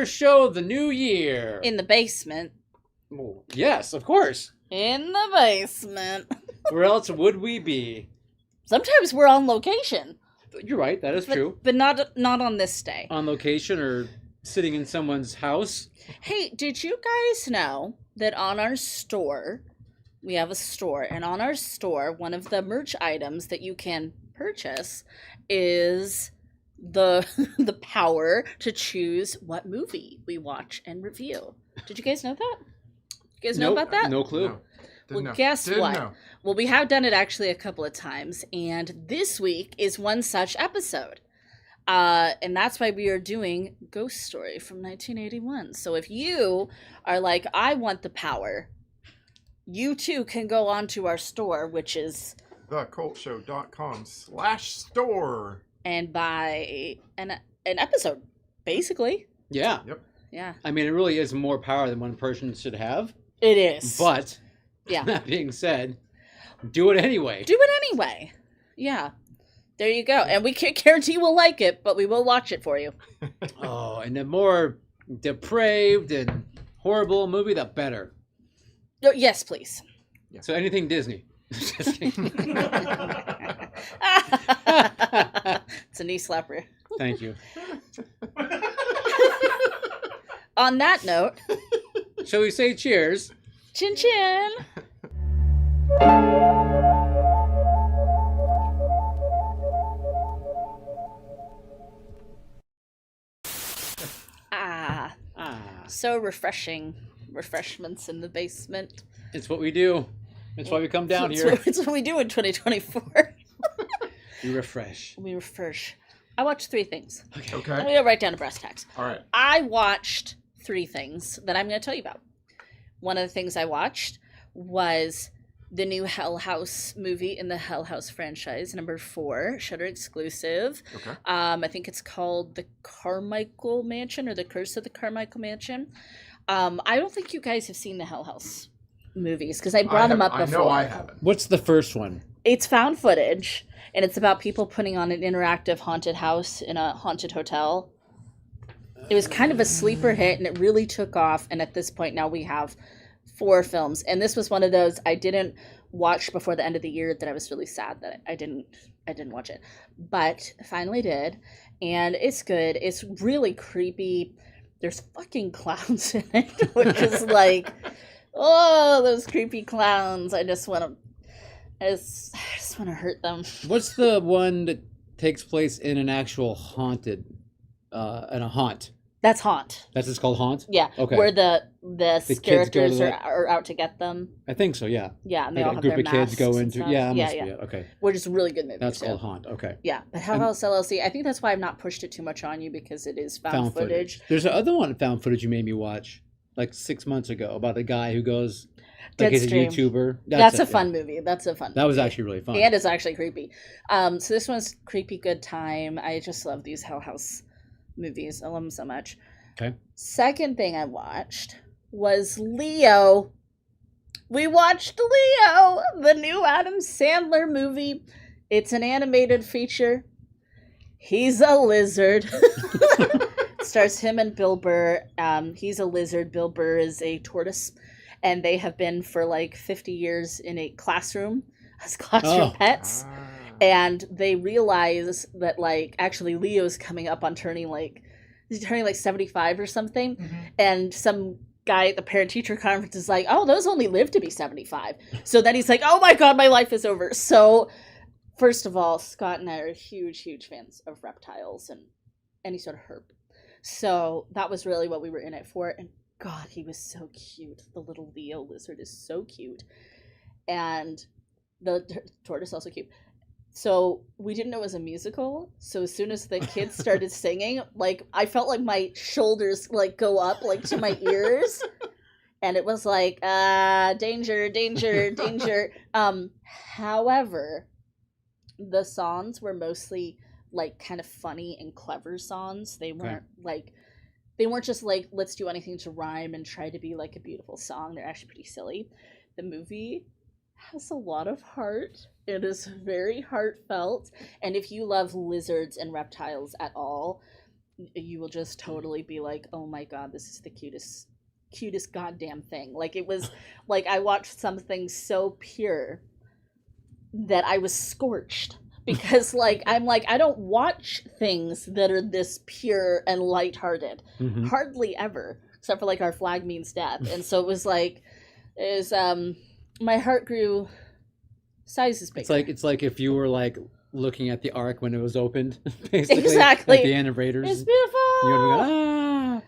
first show of the new year. In the basement. Oh, yes, of course. In the basement. Where else would we be? Sometimes we're on location. You're right, that is true. But not on this day. On location or sitting in someone's house. Hey, did you guys know that on our store, we have a store, and on our store, one of the merch items that you can purchase is the power to choose what movie we watch and review. Did you guys know that? You guys know about that? No clue. No. Well, guess what? Well, we have done it actually a couple of times, and this week is one such episode. And that's why we are doing Ghost Story from 1981. So if you are like, I want the power, you too can go onto our store, which is thecultshow.com/store, and buy an episode, basically. Yeah. Yep. Yeah. I mean, it really is more power than one person should have. It is. But, yeah. That being said, do it anyway. Do it anyway. Yeah. There you go. And we can't guarantee we'll like it, but we will watch it for you. Oh, and the more depraved and horrible a movie, the better. Oh, yes, please. Yeah. So anything Disney. Just kidding. It's a knee slapper. Thank you. On that note, shall we say cheers? Chin chin. So refreshing. Refreshments in the basement. It's what we do. It's why we come down here. It's what we do in 2024. We refresh. We refresh. I watched 3 things. Okay. I'm going to write down a brass tacks. All right. I watched 3 things that I'm going to tell you about. One of the things I watched was the new Hell House movie in the Hell House franchise, number 4, Shudder exclusive. Okay. I think it's called The Carmichael Mansion or The Curse of the Carmichael Mansion. I don't think you guys have seen the Hell House movies because I brought them up before. I know I haven't. What's the first one? It's found footage, and it's about people putting on an interactive haunted house in a haunted hotel. It was kind of a sleeper hit, and it really took off, and at this point now we have 4 films, and this was one of those I didn't watch before the end of the year that I was really sad that I didn't watch it, but finally did, and it's good. It's really creepy. There's fucking clowns in it, which is like, oh, those creepy clowns. I just want to hurt them. What's the one that takes place in an actual haunted, in a haunt? That's Haunt. That's just called Haunt? Yeah. Okay. Where the characters to are out to get them. I think so, yeah. Yeah, and they Like all a have group their of kids masks go and into. stuff. Yeah, must yeah. be it. Okay. Which is a really good movie. That's too. called Haunt. Okay. Yeah, but Hell House LLC, I think that's why I've not pushed it too much on you because it is found footage. There's another one found footage you made me watch like 6 months ago about a guy who goes like he's a YouTuber. That's a fun movie. That was actually really fun. And it's actually creepy. So this one's creepy good time. I just love these Hell House movies. I love them so much. Okay. Second thing I watched was Leo. We watched Leo, the new Adam Sandler movie. It's an animated feature. He's a lizard. Stars him and Bill Burr. He's a lizard. Bill Burr is a tortoise. And they have been for like 50 years in a classroom as classroom pets. And they realize that like actually Leo's coming up on turning like 75 or something. Mm-hmm. And some guy at the parent-teacher conference is like, oh, those only live to be 75. So then he's like, oh my God, my life is over. So first of all, Scott and I are huge, huge fans of reptiles and any sort of herb. So that was really what we were in it for. And God, he was so cute. The little Leo lizard is so cute. And the tortoise also cute. So we didn't know it was a musical. So as soon as the kids started singing, like I felt like my shoulders like go up like to my ears. And it was like, danger, danger, danger. However, the songs were mostly like kind of funny and clever songs. They weren't they weren't just like, let's do anything to rhyme and try to be like a beautiful song. They're actually pretty silly. The movie has a lot of heart. It is very heartfelt. And if you love lizards and reptiles at all, you will just totally be like, oh my god, this is the cutest goddamn thing. Like, it was like I watched something so pure that I was scorched. Because like I'm like, I don't watch things that are this pure and lighthearted. Mm-hmm. Hardly ever. Except for like Our Flag Means Death. And so it was like, my heart grew sizes bigger. It's like if you were like looking at the Ark when it was opened, basically. Exactly. Like the anniversators. It's beautiful. You would go, ah.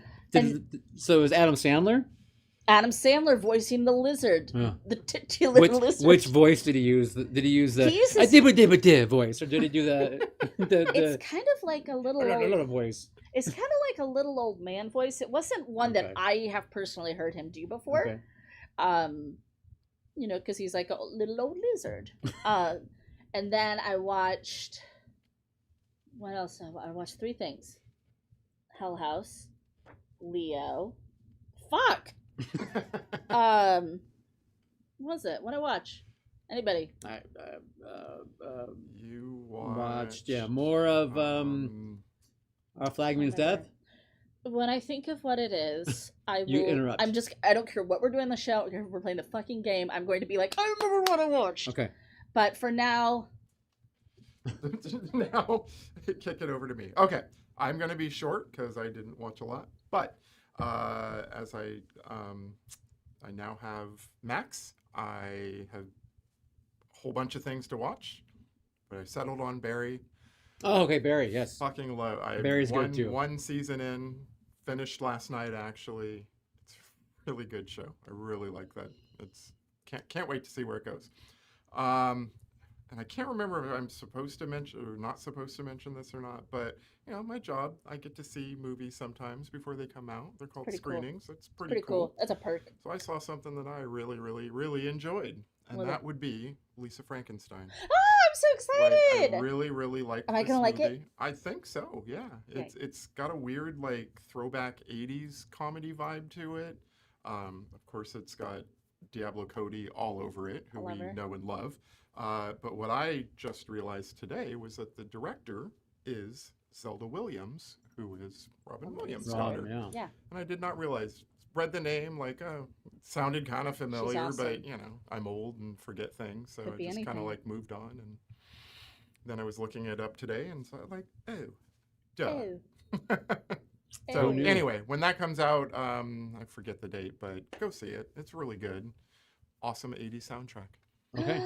So it was Adam Sandler? Adam Sandler voicing the lizard, the titular lizard. Which voice did he use? Did he use the voice, or did he do the It's kind of like a little voice. It's kind of like a little old man voice. It wasn't one that I have personally heard him do before. Okay. You know, because he's like a little old lizard. And then I watched. What else? I watched 3 things: Hell House, Leo. Fuck. What was it? What did I watch? Anybody? You watched more of Our Flag Means Death. When I think of what it is, I will. You interrupt. I don't care what we're doing in the show. If we're playing the fucking game, I'm going to be like, I remember what I watched. Okay. But for now. Now, kick it over to me. Okay. I'm going to be short because I didn't watch a lot. But as I now have Max, I have a whole bunch of things to watch. But I settled on Barry. Oh, okay, Barry, yes. Fucking love. Barry's good too. One season in, finished last night actually. It's a really good show. I really like that. It's can't wait to see where it goes. And I can't remember if I'm supposed to mention or not supposed to mention this or not, but you know, my job, I get to see movies sometimes before they come out. They're called screenings. Cool. It's pretty cool. That's a perk. So I saw something that I really, really, really enjoyed, and that would be Lisa Frankenstein. I'm so excited! Like, I really, really like. Am I gonna like it? I think so. Yeah, it's got a weird like throwback '80s comedy vibe to it. Of course, it's got Diablo Cody all over it, who we know and love. But what I just realized today was that the director is Zelda Williams, who is Robin Williams' daughter. Yeah. And I did not realize. Read the name, like, it sounded kind of familiar, awesome. But, you know, I'm old and forget things, so I just kind of, like, moved on. And then I was looking it up today, and so I was like, oh, duh. So, anyway, when that comes out, I forget the date, but go see it. It's really good. Awesome 80s soundtrack. Okay.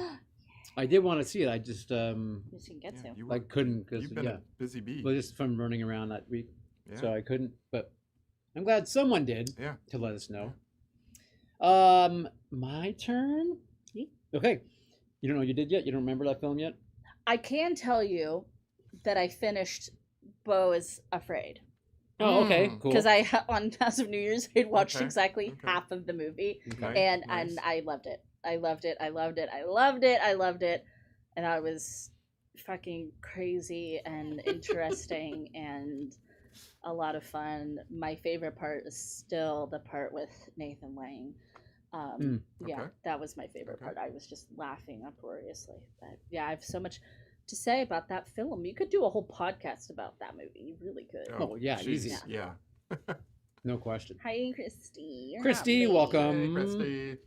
I did want to see it. I just get to. I couldn't because you've been a busy bee. Well, just from running around that week, so I couldn't. But I'm glad someone did. Yeah. To let us know. My turn. Okay. You don't know what you did yet. You don't remember that film yet. I can tell you that I finished Beau is Afraid. Oh, okay, cool. Because on Massive New Year's, I'd watched exactly half of the movie, and I loved it. I loved it. And I was fucking crazy and interesting and a lot of fun. My favorite part is still the part with Nathan Lane. Yeah, that was my favorite part. I was just laughing uproariously. But yeah, I have so much to say about that film. You could do a whole podcast about that movie. You really could. Oh yeah, easy. Yeah. No question. Hi, Christy. Christy, welcome. Hey, Christy.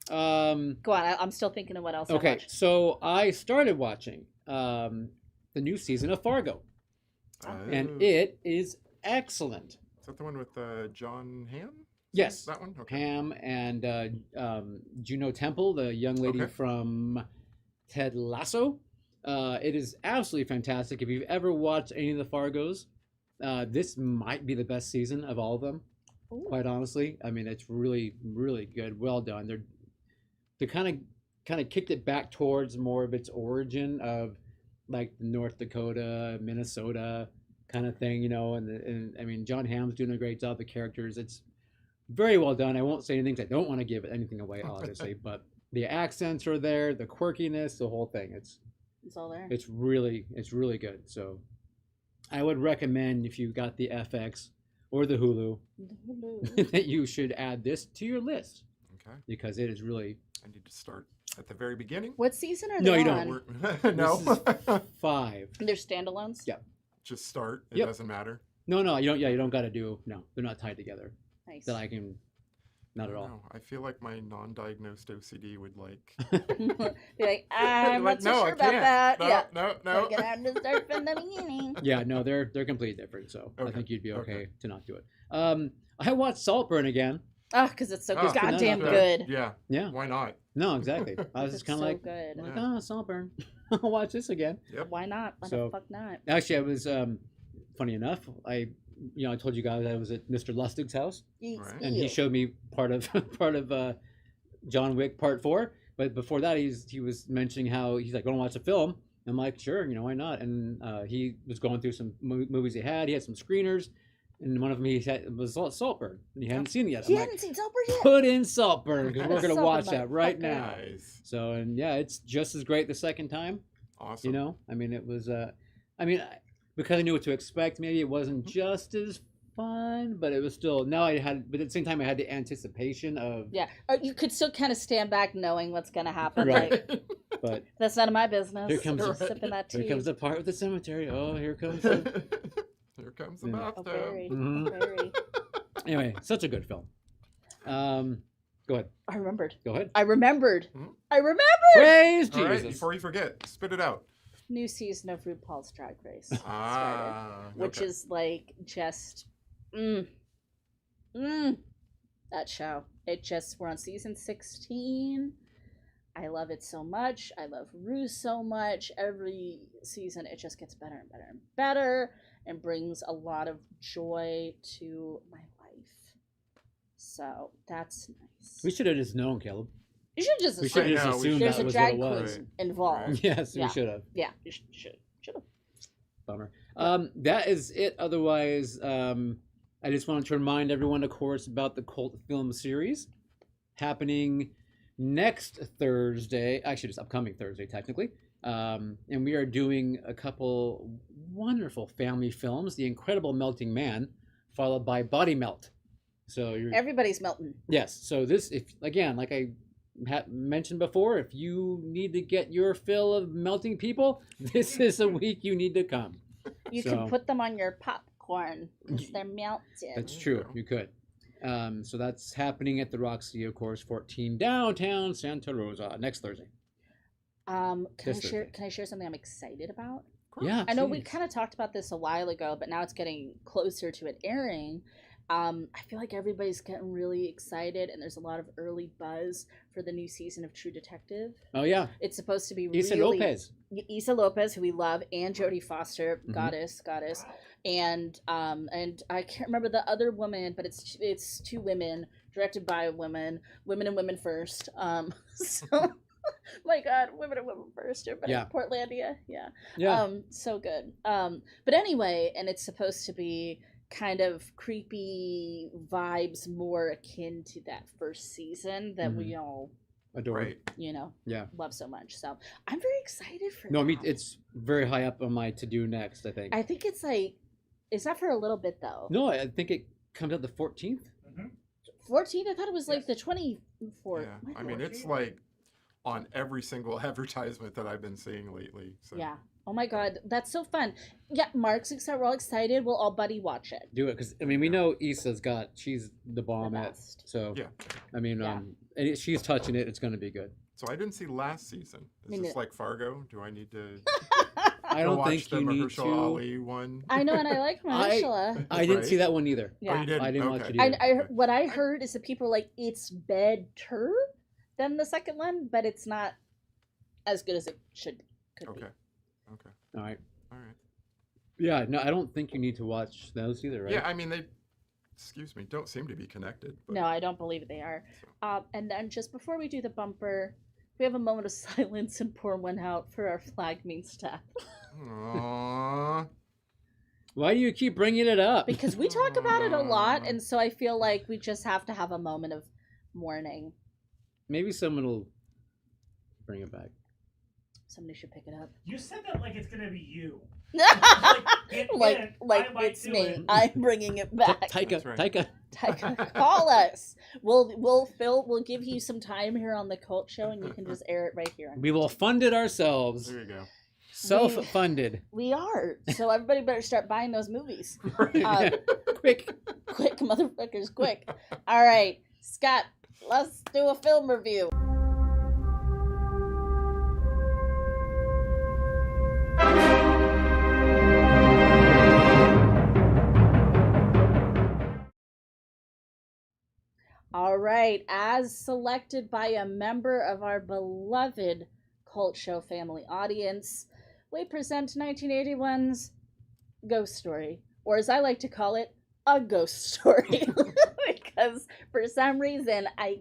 Go on. I'm still thinking of what else. Okay, so I started watching the new season of Fargo, and it is excellent. Is that the one with John Hamm? Yes, that one. Okay. Hamm and Juno Temple, the young lady from Ted Lasso. It is absolutely fantastic. If you've ever watched any of the Fargos, this might be the best season of all of them. Ooh. Quite honestly, I mean, it's really, really good. Well done. They kind of kicked it back towards more of its origin of like North Dakota, Minnesota kind of thing, you know. And I mean, John Hamm's doing a great job. The characters, it's very well done. I won't say anything. I don't want to give anything away, obviously, but the accents are there, the quirkiness, the whole thing. It's all there. It's really good. So I would recommend, if you got the FX or the Hulu, that you should add this to your list. Okay. Because it is really. I need to start at the very beginning. What season are they on? No, you don't. No. This is 5. They're standalones? Yeah. Just start. It doesn't matter. No, you don't. Yeah, you don't got to do. No, they're not tied together. Nice. That I can. Not at all. No, I feel like my non-diagnosed OCD would like. Be like, I'm like, not so no, sure I about can't. that. No, Yeah. no. We're gonna have to start from the beginning. Yeah, no, they're completely different. So I Okay, think you'd be okay okay. to not do it. I watched Saltburn again. Oh, because it's so Oh, goddamn yeah. good. Yeah. Yeah. Why not? No, exactly. I was It's just kind so of like, good. Yeah. Saltburn. I'll watch this again. Yep. Why not? Why So- the fuck not? Actually, I was funny enough. I told you guys I was at Mr. Lustig's house, Right. and he showed me part of John Wick Part 4. But before that, he was mentioning how he's like, "Going to watch a film." I'm like, "Sure, why not?" And he was going through some movies he had. He had some screeners, and one of them was Saltburn, and he hadn't seen it yet. You I'm hadn't like, seen Saltburn yet? "Put in Saltburn because we're gonna Saltburn, watch that right motherfucker. now." Nice. So and yeah, it's just as great the second time. Awesome. I mean, it was. Because I knew what to expect. Maybe it wasn't just as fun, but it was still. Now I had, but at the same time, I had the anticipation of. Yeah. Or you could still kind of stand back knowing what's gonna happen. Right. Like, But that's none of my business. Here comes the- sipping that tea. here comes the part with the cemetery. Oh, here comes. The... Here comes the Yeah. Oh, bathtub. very, Mhm. very. Anyway, such a good film. Go ahead. I remembered. Go ahead. I remembered. Hmm? I remembered. Praise All right, Jesus. before you forget, spit it out. New season of RuPaul's Drag Race. started, Ah. which okay. is like just that show. We're on season 16. I love it so much. I love Ru so much. Every season it just gets better and better and better and brings a lot of joy to my life. So that's nice. We should have just known, Caleb. You should just We should assume have just know, we assumed there's that a was drag what it queen was. Right. involved. Right. Yes, Yeah. we should have. Yeah, you should have. Bummer. That is it. Otherwise, I just wanted to remind everyone, of course, about the cult film series happening next Thursday. Actually, just upcoming Thursday, technically. And we are doing a couple wonderful family films: The Incredible Melting Man, followed by Body Melt. So you're Everybody's melting. yes. So this, if again, like I mentioned before, if you need to get your fill of melting people, this is a week you need to come. You So- can put them on your popcorn because they're melted. That's There you true. go. You could. So that's happening at the Roxy, of course, 14 downtown Santa Rosa next Thursday. Can This I share? Thursday. Can I share something I'm excited about? Yeah, I know we please. kind of talked about this a while ago, but now it's getting closer to it airing. I feel like everybody's getting really excited, and there's a lot of early buzz for the new season of True Detective. Oh yeah, It's supposed to be Issa really Lopez. Issa Lopez, who we love, and Jodie Foster, Mhm. goddess, and I can't remember the other woman, but it's two women, directed by women and women first. So my God, women and women first, but Yeah. Portlandia, yeah. Yeah. So good. But anyway, and it's supposed to be kind of creepy vibes, more akin to that first season that we all, Adore. Right. Yeah. love so much. So I'm very excited for No, I that. mean it's very high up on my to-do next. I think. I think it's like, it's not for a little bit though. No, I think it comes out the 14th. 14? I thought it was like the 24th. Yeah. I mean, it's like on every single advertisement that I've been seeing lately. So. Yeah. Oh my God, that's so fun. Yeah, Mark's excited. We're all excited. We'll all buddy watch it. Do it because I mean we know Issa's she's the bomb The at. best. So Yeah. I mean Yeah. and she's touching it. It's going to be good. So I didn't see last season. Is Me this neither. like Fargo? Do I need to I go don't watch think the you need Mahershala to. Ali one? I know, and I like Mahershala. I didn't Right? see that one either. Oh, Yeah. you didn't? I didn't watch Okay. it either. What I heard is that people are like, it's better than the second one, but it's not as good as it could be. Okay. Okay. All right. All right. Yeah. No, I don't think you need to watch those either, right? Yeah, I mean, excuse me, don't seem to be connected. But, No, I don't believe they are. so. And then just before we do the bumper, we have a moment of silence and pour one out for our flag means death. Aww. Why do you keep bringing it up? Because we talk about it a lot, and so I feel like we just have to have a moment of mourning. Maybe someone will bring it back. Somebody should pick it up. You said that like it's gonna be you. like I might it's do me. it. I'm bringing it back. Taika, That's Taika. Call us. We'll give you some time here on the Cult Show, and you can just air it right here. We will fund it ourselves. There you go. Self-funded. We are. So everybody better start buying those movies. Quick. Quick, motherfuckers, quick. All right, Scott, let's do a film review. All right, as selected by a member of our beloved Cult Show family audience, we present 1981's Ghost Story, or as I like to call it, a ghost story. Because for some reason I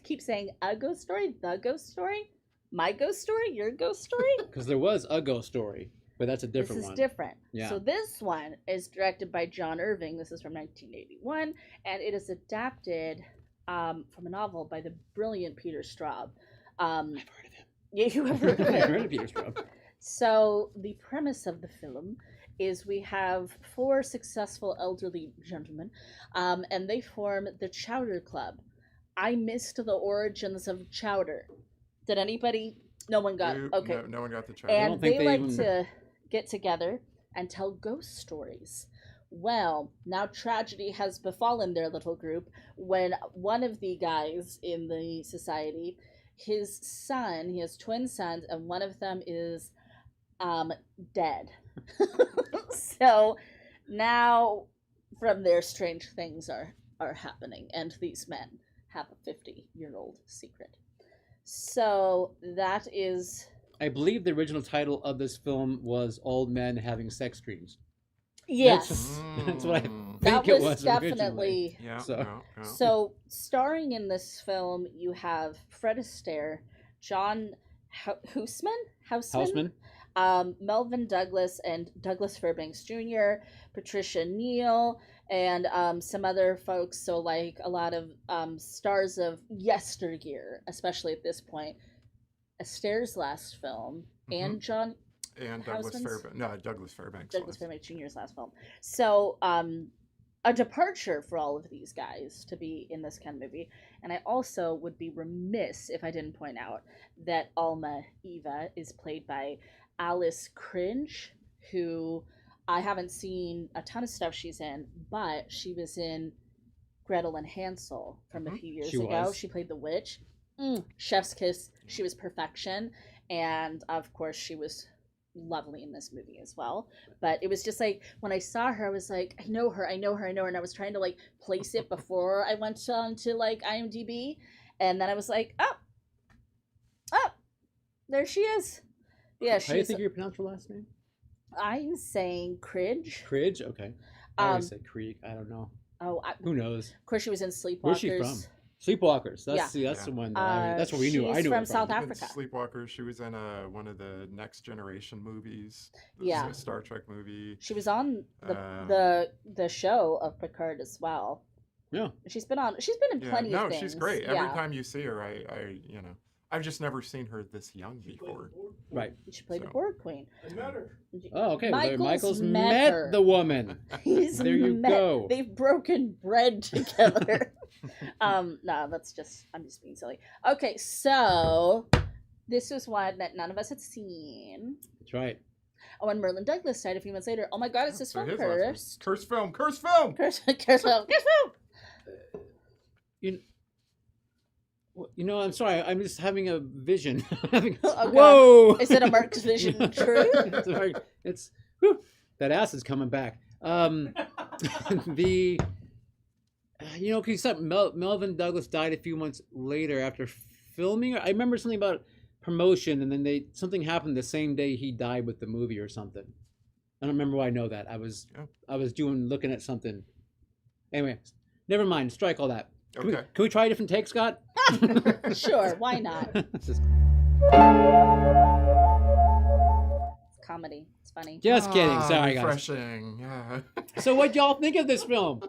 keep saying a ghost story, the ghost story, my ghost story, your ghost story. Because there was a ghost story, but that's a different one. This is different. Yeah. So this one is directed by John Irving. This is from 1981, and it is adapted from a novel by the brilliant Peter Straub. I've heard of him. Yeah, you have heard of I've him. heard of Peter Straub. So the premise of the film is we have 4 successful elderly gentlemen, and they form the Chowder Club. I missed the origins of chowder. Did anybody? No one got. Okay. No one got the chowder. And they like to get together and tell ghost stories. Well, now tragedy has befallen their little group when one of the guys in the society, his son, he has twin sons, and one of them is dead. So now from there strange things are happening, and these men have a 50-year-old secret. So that is, I believe the original title of this film was Old Men Having Sex Dreams. yes. That's what I Mm. think That it was was definitely. Yeah. So- yeah. So starring in this film you have Fred Astaire, John Houseman, Melvin Douglas and Douglas Fairbanks Jr., Patricia Neal, and some other folks. So like a lot of stars of yesteryear, especially at this point. Astaire's last film and John And Douglas Houseman's? Fairbanks. No, Douglas Fairbanks. Douglas was. Fairbanks Jr.'s last film. So a departure for all of these guys to be in this kind of movie. And I also would be remiss if I didn't point out that Alma Eva is played by Alice Cringe, who I haven't seen a ton of stuff she's in, but she was in Gretel and Hansel from a few years ago. She played the witch. Chef's kiss. She was perfection. And of course she was lovely in this movie as well. But it was just like when I saw her I was like, I know her, and I was trying to like place it before I went on to like IMDb, and then I was like, oh, there she is. Yeah, How do you think you pronounce her last name? I'm saying Cridge. Cridge? Okay. I always said Creek. I don't know. Who knows? Of course she was in Sleepwalkers. Where's she from? Sleepwalkers. That's Yeah. the one. That's what we knew. She's I knew her from South In Africa. Sleepwalkers. She was in one of the Next Generation movies. Yeah. A Star Trek movie. She was on the show of Picard as well. Yeah. She's been in plenty of things. No, she's great. Every Yeah. time you see her, I I've just never seen her this young before. Right. She played the So. Borg Queen. I met her. Oh, okay. Michael's met met her. the woman. He's There you met. go. They've broken bread together. No, I'm just being silly. Okay, so this was one that none of us had seen. That's right. Oh, and Merlin Douglas died a few months later. Oh my god, it's this film his last one. cursed. Curse film. Curse film. Cursed film. You know, I'm sorry. I'm just having a vision. Oh, God. Whoa! Is it a Mark's vision true? it's whew, that acid's coming back. The because Melvin Douglas died a few months later after filming. I remember something about promotion, and then something happened the same day he died with the movie or something. I don't remember why I know that. I was looking at something. Anyway, never mind. Strike all that. Okay. Can we try a different take, Scott? Sure, why not? Just Comedy. It's funny. kidding. Sorry, guys. Refreshing. Yeah. So, what y'all think of this film?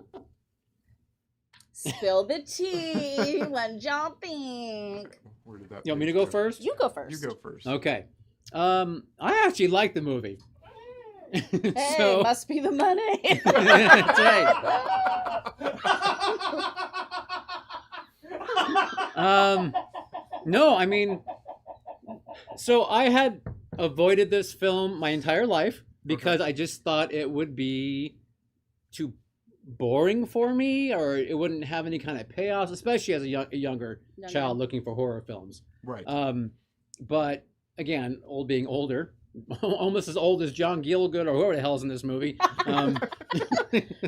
Spill the tea when jumping. Where did that? You want me to page go first? You go first. You go first. Okay. I actually like the movie. Hey, must be the money. That's right. No, I mean, so I had avoided this film my entire life because I just thought it would be too boring for me, or it wouldn't have any kind of payoffs, especially as a younger child looking for horror films. Right. But again, being older, almost as old as John Gielgud or whoever the hell's in this movie.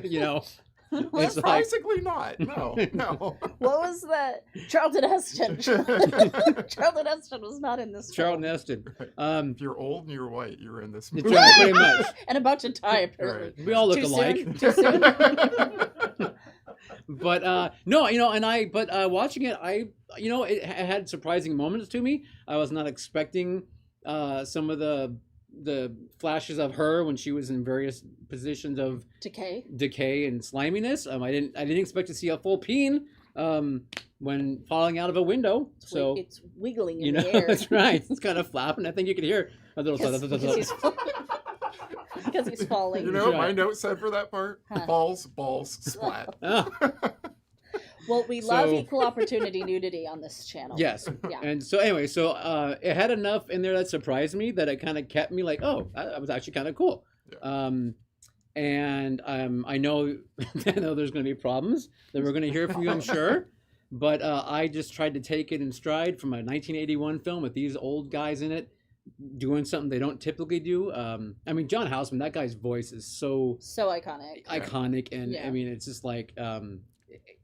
You know, it's surprisingly not. No. What was that? Charlton Heston. Charlton Heston was not in this. Charlton Heston. If you're old and you're white, you're in this movie. Right, pretty much. And about to die, apparently. Right. We all look alike. Too soon. But no, you know, but watching it, it had surprising moments to me. I was not expecting some of the flashes of her when she was in various positions of decay and sliminess. I didn't expect to see a full peen when falling out of a window. It's wiggling in the air. That's right. It's kind of flapping. I think you could hear a little. Because he's falling. You know what my note said for that part? Balls, splat. Well, we love equal opportunity nudity on this channel. Yes. Yeah. And so anyway, it had enough in there that surprised me that it kind of kept me like, oh, that was actually kind of cool. Yeah. I know there's going to be problems that we're going to hear from you, I'm sure. But I just tried to take it in stride from a 1981 film with these old guys in it doing something they don't typically do. I mean, John Houseman, that guy's voice is so iconic. And I mean, it's just like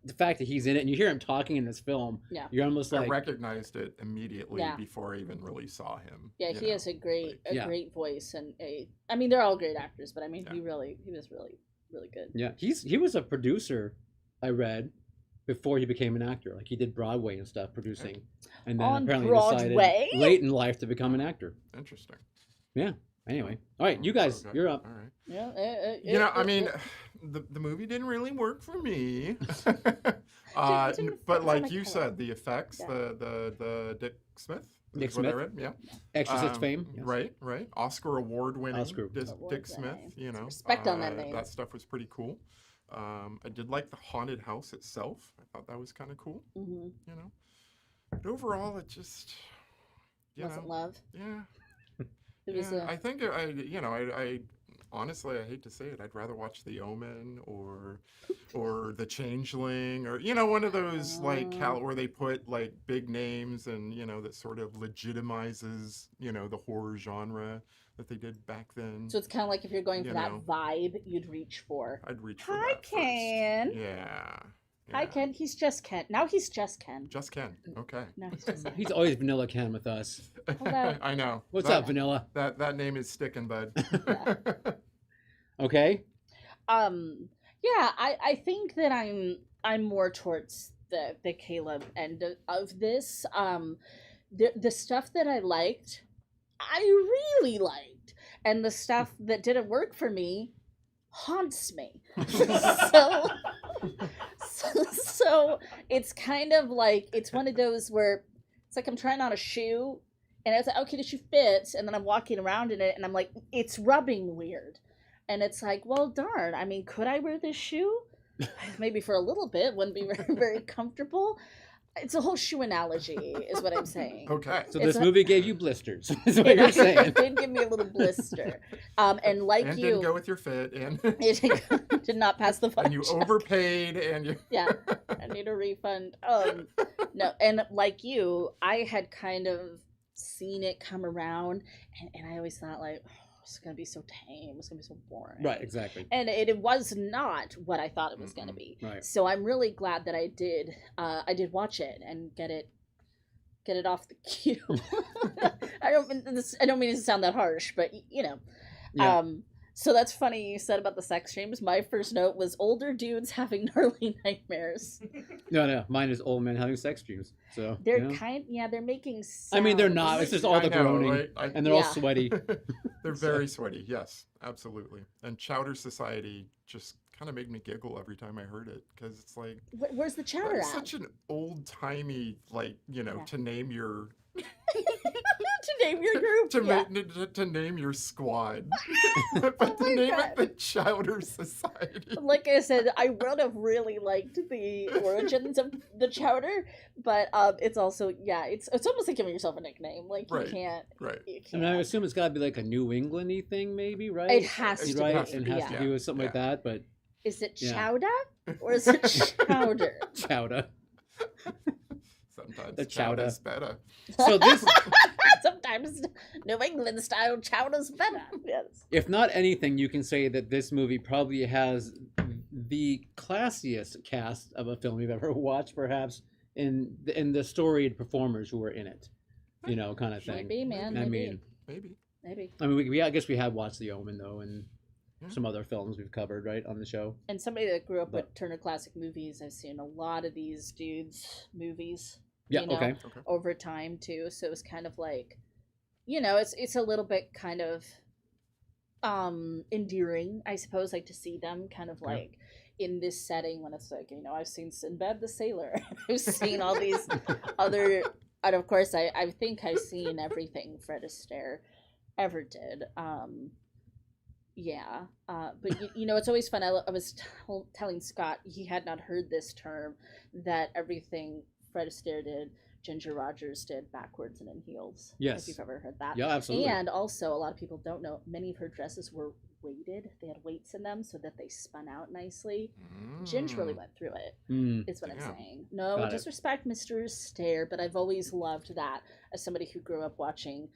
the fact that he's in it and you hear him talking in this film, you're almost like... I recognized it immediately before I even really saw him. Yeah, he has a great voice, and I mean, they're all great actors, but I mean, he was really, really good. Yeah, he was a producer, I read, before he became an actor. Like, he did Broadway and stuff, producing. And then apparently decided late in life to become an actor. Interesting. Yeah. Anyway. All right, you guys, you're up. All right. Yeah. I mean... The movie didn't really work for me, but like you said, the effects, the Dick Smith, what I read, Exorcist fame, yes. right, Oscar award winning Dick Smith, respect on that name. That stuff was pretty cool. I did like the haunted house itself. I thought that was kind of cool. Mm-hmm. But overall, it just wasn't love. Yeah, it was. I think I honestly, I hate to say it, I'd rather watch The Omen or The Changeling, or one of those where they put like big names and that sort of legitimizes the horror genre that they did back then. So it's kind of like if you're going for that vibe, you'd reach for. I'd reach for Hi, that Ken. First. Yeah. Hi, Ken. He's just Ken. Now he's just Ken. Just Ken. Okay. No, he's just Ken. He's always Vanilla Ken with us. I know. What's up, Vanilla? That name is sticking, bud. Okay. Yeah, I think that I'm more towards the Caleb end of this. The stuff that I liked, I really liked, and the stuff that didn't work for me haunts me. So it's kind of like, it's one of those where it's like I'm trying on a shoe and it's like, okay, the shoe fits, and then I'm walking around in it and I'm like, it's rubbing weird. And it's like, well, darn, I mean, could I wear this shoe? Maybe for a little bit, wouldn't be very, very comfortable. It's a whole shoe analogy, is what I'm saying. Okay. So this movie gave you blisters, is what you're saying. It did give me a little blister. And like and you... didn't go with your fit. And it did not pass the fun And you check. overpaid, and you... Yeah, I need a refund. No, and like you, I had kind of seen it come around, and I always thought, like... it's going to be so tame. It's going to be so boring. Right, exactly. And it was not what I thought it was going to be. Right. So I'm really glad that I did watch it and get it off the queue. I don't mean to sound that harsh, but Yeah. So that's funny you said about the sex dreams. My first note was older dudes having gnarly nightmares. No, mine is old men having sex dreams. So they're they're making sounds. I mean, they're not. It's just all the groaning, right? And they're all sweaty. They're very sweaty. Yes, absolutely. And Chowder Society just kind of made me giggle every time I heard it, because it's like, where's the chowder at? Such an old timey, to name your To name your group. To name your squad. But to name it the Chowder Society. Like I said, I would have really liked the origins of the Chowder, but it's also it's almost like giving yourself a nickname. Like you can't. Right. You can't. I mean, I assume it's got to be like a New England-y thing, maybe, right? It has to right? be. It has to do with something like that, but is it Chowder or is it Chowder? Chowder. Sometimes the Chowder is better. So this. Sometimes New England style chowder's better. Yes. If not anything, you can say that this movie probably has the classiest cast of a film you've ever watched, perhaps in the storied performers who were in it, kind of thing. Maybe, man. Maybe. I mean, I guess we have watched The Omen though, and some other films we've covered right on the show. And somebody that grew up with Turner Classic Movies, I've seen a lot of these dudes' movies. Yeah. Over time too, so it's kind of like, it's a little bit kind of endearing, I suppose, like to see them kind of like in this setting when it's like, I've seen Sinbad the Sailor, I've seen all these other, and of course I think I've seen everything Fred Astaire ever did. But it's always fun. I was telling Scott he had not heard this term, that everything Fred Astaire did, Ginger Rogers did backwards and in heels. Yes. If you've ever heard that. Yeah, absolutely. And also, a lot of people don't know, many of her dresses were weighted. They had weights in them so that they spun out nicely. Ginge really went through it, is what I'm saying. No disrespect, Mr. Astaire, but I've always loved that as somebody who grew up watching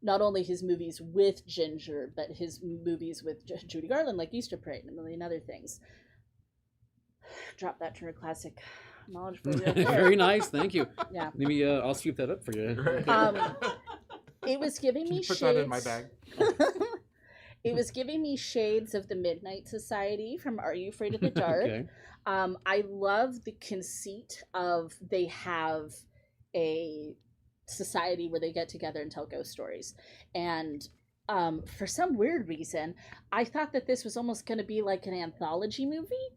not only his movies with Ginger, but his movies with Judy Garland, like Easter Parade and a million other things. Drop that Turner Classic knowledge for you. Very nice, thank you. Yeah. Maybe I'll scoop that up for you. It was giving me put shades. That in my bag. It was giving me shades of the Midnight Society from Are You Afraid of the Dark? Okay. I love the conceit of they have a society where they get together and tell ghost stories, and for some weird reason, I thought that this was almost going to be like an anthology movie,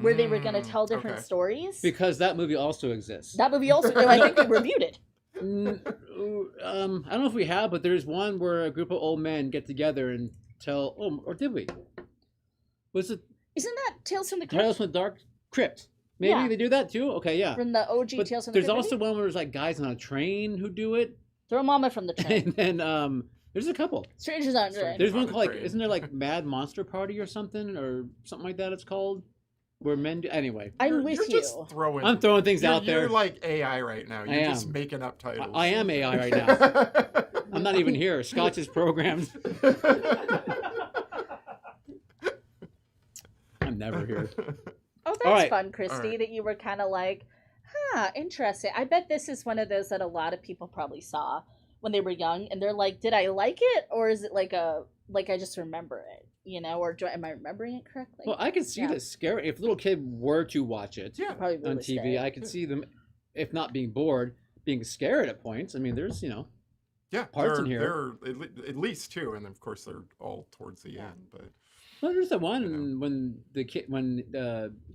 where they were going to tell different stories. Because that movie also exists. That movie also, I think we reviewed it. I don't know if we have, but there's one where a group of old men get together and tell. Oh, or did we? Was it? Isn't that Tales from the Crypt? Tales from the Dark Crypt. Maybe they do that too. Okay, yeah. From the OG but Tales from the Crypt. There's also one where there's like guys on a train who do it. Throw Mama from the train. And then there's a couple. Strangers on the Train. There's one called isn't there like Mad Monster Party or something like that? It's called. Where men do anyway. I'm with you. I'm throwing things out there. You're like AI right now. You're just making up titles. I am AI right now. I'm not even here. Scotch is programmed. I'm never here. Oh, that's fun, Christy, that you were kind of like, interesting. I bet this is one of those that a lot of people probably saw when they were young, and they're like, did I like it? Or is it like I just remember it? Or am I remembering it correctly? Well, I could see the scare. If a little kid were to watch it probably on TV, I could see them, if not being bored, being scared at points. I mean, there's, parts in here. There are at least two, and of course they're all towards the end. But well, there's the one when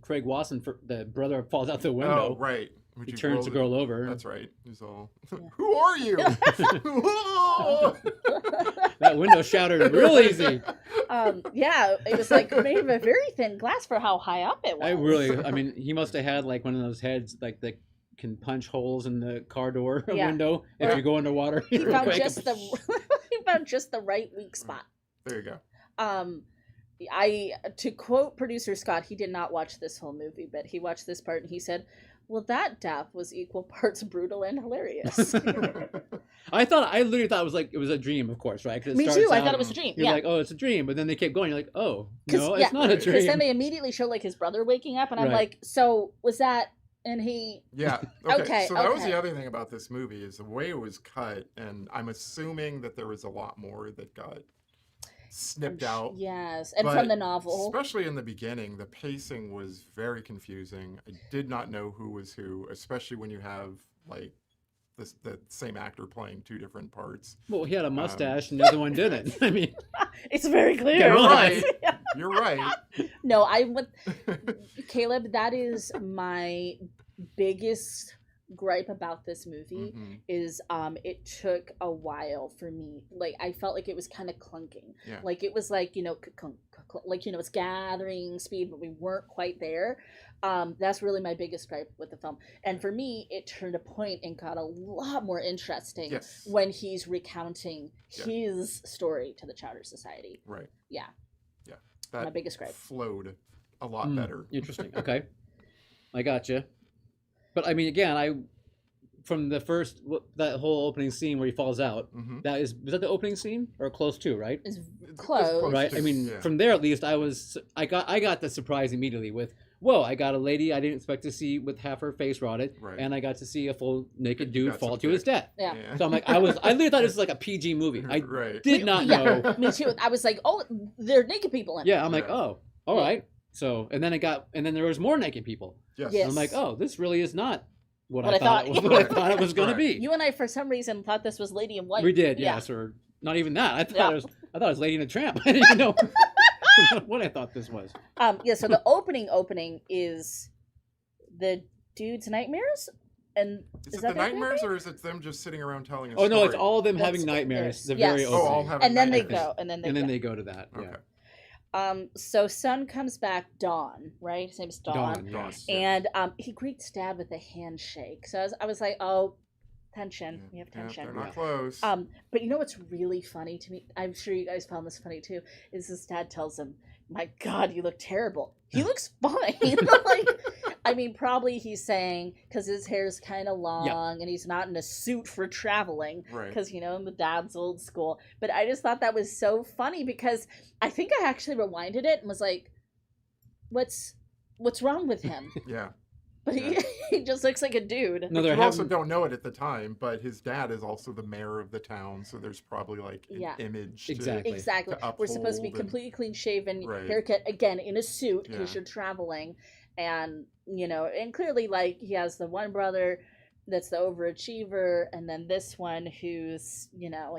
Craig Wasson, the brother, falls out the window. Oh, right. He turns the girl over. That's right. He's all, who are you? That window shattered real easy. It was like made of a very thin glass for how high up it was. I mean, he must have had like one of those heads like that can punch holes in the car door window if you go underwater. He found just the right weak spot. There you go. To quote producer Scott, he did not watch this whole movie, but he watched this part and he said, well, that death was equal parts brutal and hilarious. I literally thought it was a dream, of course, right? Me too. I thought it was a dream. You're like, oh, it's a dream. But then they kept going. You're like, oh, no, it's not a dream. Because then they immediately show like his brother waking up. And I'm like, so was that... And he... Yeah. Okay. So that was the other thing about this movie is the way it was cut. And I'm assuming that there was a lot more that got snipped out. Yes. And from the novel. Especially in the beginning, the pacing was very confusing. I did not know who was who, especially when you have like the same actor playing two different parts. Well, he had a mustache and the other one didn't. I mean... It's very clear. You're right. You're right. No, Caleb, that is my biggest gripe about this movie is it took a while for me. Like I felt like it was kind of clunking. Yeah. Like it was like, like, it's gathering speed, but we weren't quite there. That's really my biggest gripe with the film. And for me, it turned a point and got a lot more interesting when he's recounting his story to the Chowder Society. Right. Yeah. Yeah. That my biggest gripe. Flowed a lot better. Interesting. Okay. I gotcha. But I mean, again, from the first, that whole opening scene where he falls out, was that the opening scene or close to, right? It's close. Right. I mean, from there at least, I got the surprise immediately with, whoa, I got a lady I didn't expect to see with half her face rotted, and I got to see a full naked dude fall to his death. Yeah. So I'm like, I literally thought this was like a PG movie. I did not know. Me too. I was like, oh, there are naked people in it. Yeah, I'm like, oh, all right. So, and then there was more naked people. Yes. And I'm like, oh, this really is not what I thought it was going to be. You and I, for some reason, thought this was Lady in White. We did, yes, or not even that. I thought it was Lady and the Tramp. I didn't even know what I thought this was. So the opening is the dude's nightmares, and is it the nightmares or is it them just sitting around telling a story? No, it's all of them having nightmares. The very opening. all having and then nightmares. they go, to that. Okay. Yeah. So son comes back, Dawn, right? His name's Dawn. Yes. And he greets Dad with a handshake. So I was like, oh, tension. We have tension. They're not close. But you know what's really funny to me? I'm sure you guys found this funny too. Is his dad tells him, "My God, you look terrible." He looks fine. Like, I mean, probably he's saying because his hair's kind of long and he's not in a suit for traveling. Right. Because the dad's old school. But I just thought that was so funny because I think I actually rewinded it and was like, "What's wrong with him?" Yeah. But he just looks like a dude. No, you also don't know it at the time, but his dad is also the mayor of the town, so there's probably like an image exactly. to We're supposed to be completely clean shaven, haircut, again, in a suit because you're traveling. And, and clearly, like, he has the one brother that's the overachiever, and then this one who's,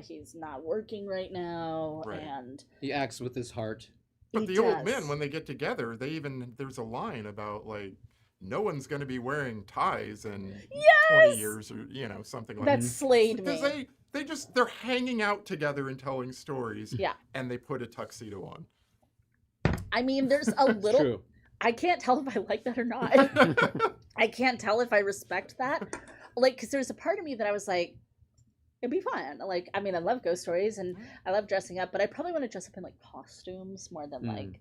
he's not working right now. Right. And he acts with his heart. But the old men, when they get together, there's a line about, like, no one's going to be wearing ties in 20 years or, something like that. That slayed me. Because they're hanging out together and telling stories. Yeah. And they put a tuxedo on. I mean, there's a little... True. I can't tell if I like that or not. I can't tell if I respect that. Like, because there's a part of me that I was like, it'd be fun. Like, I mean, I love ghost stories and I love dressing up, but I probably want to dress up in, like, costumes more than, like...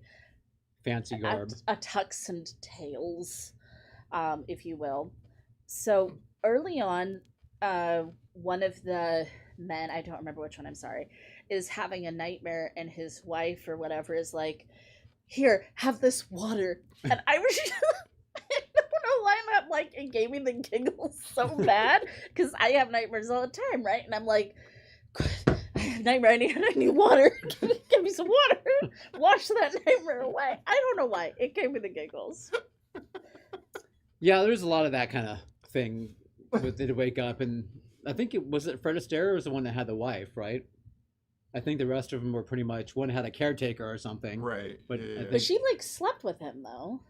fancy garb. A tux and tails. If you will. So early on, one of the men, I don't remember which one, I'm sorry, is having a nightmare and his wife or whatever is like, "Here, have this water." And I was I don't know why I'm not like, it gave me the giggles so bad because I have nightmares all the time, right? And I'm like, I have a nightmare, I need water. Give me some water. Wash that nightmare away. I don't know why. It gave me the giggles. Yeah, there's a lot of that kind of thing with it to wake up, and I think was Fred Astaire was the one that had the wife, right? I think the rest of them were pretty much one had a caretaker or something, right? But but she like slept with him though.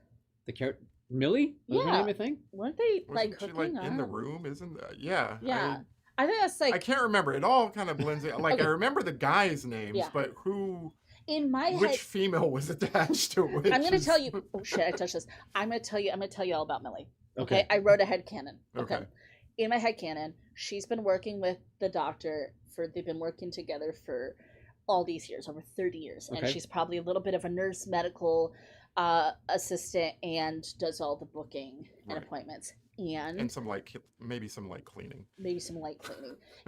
Millie? Was her name, I think? Weren't they Wasn't like she, hooking like, up? in the room? Isn't that? Yeah. Yeah. I think that's like I can't remember. It all kind of blends in. Like I remember the guys' names, but who? In my which head, female was attached to which? I'm going to tell you. Oh shit! I touched this. I'm going to tell you all about Millie. Okay. I wrote a headcanon. Okay. In my headcanon, she's been working with the doctor they've been working together for all these years, over 30 years, and she's probably a little bit of a nurse, medical assistant, and does all the booking and appointments. And some maybe some light cleaning.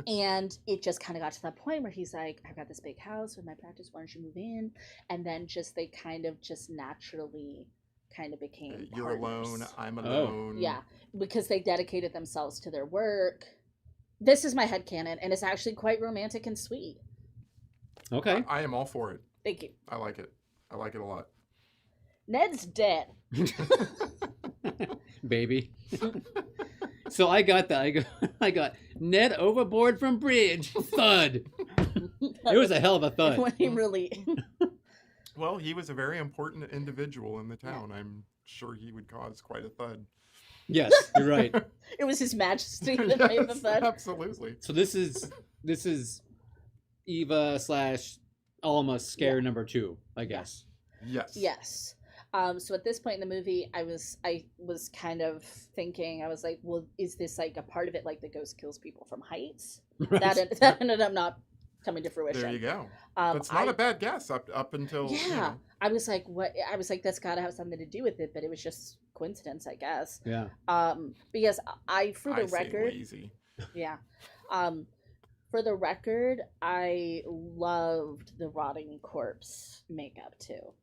And it just kind of got to that point where he's like, "I've got this big house with my practice, why don't you move in?" And then they kind of just naturally kind of became You're partners. alone, I'm alone. Yeah, because they dedicated themselves to their work. This is my headcanon, and it's actually quite romantic and sweet. Okay. I am all for it. Thank you. I like it. I like it a lot. Ned's dead. Baby. So I got that. I got Ned overboard from bridge. Thud. It was a hell of a thud. When he really... Well, he was a very important individual in the town. I'm sure he would cause quite a thud. Yes, you're right. It was His Majesty that made the thud. Absolutely. So this is Eva / Alma scare number 2, I guess. Yes. Yes. So at this point in the movie, I was kind of thinking, I was like, well, is this like a part of it, like the ghost kills people from heights? Right. That ended up not coming to fruition. There you go. That's not a bad guess up until. Yeah. You know. I was like, what? I was like, that's got to have something to do with it, but it was just coincidence, I guess. Yeah. Because for the record, lazy. yeah. For the record, I loved the rotting corpse makeup too.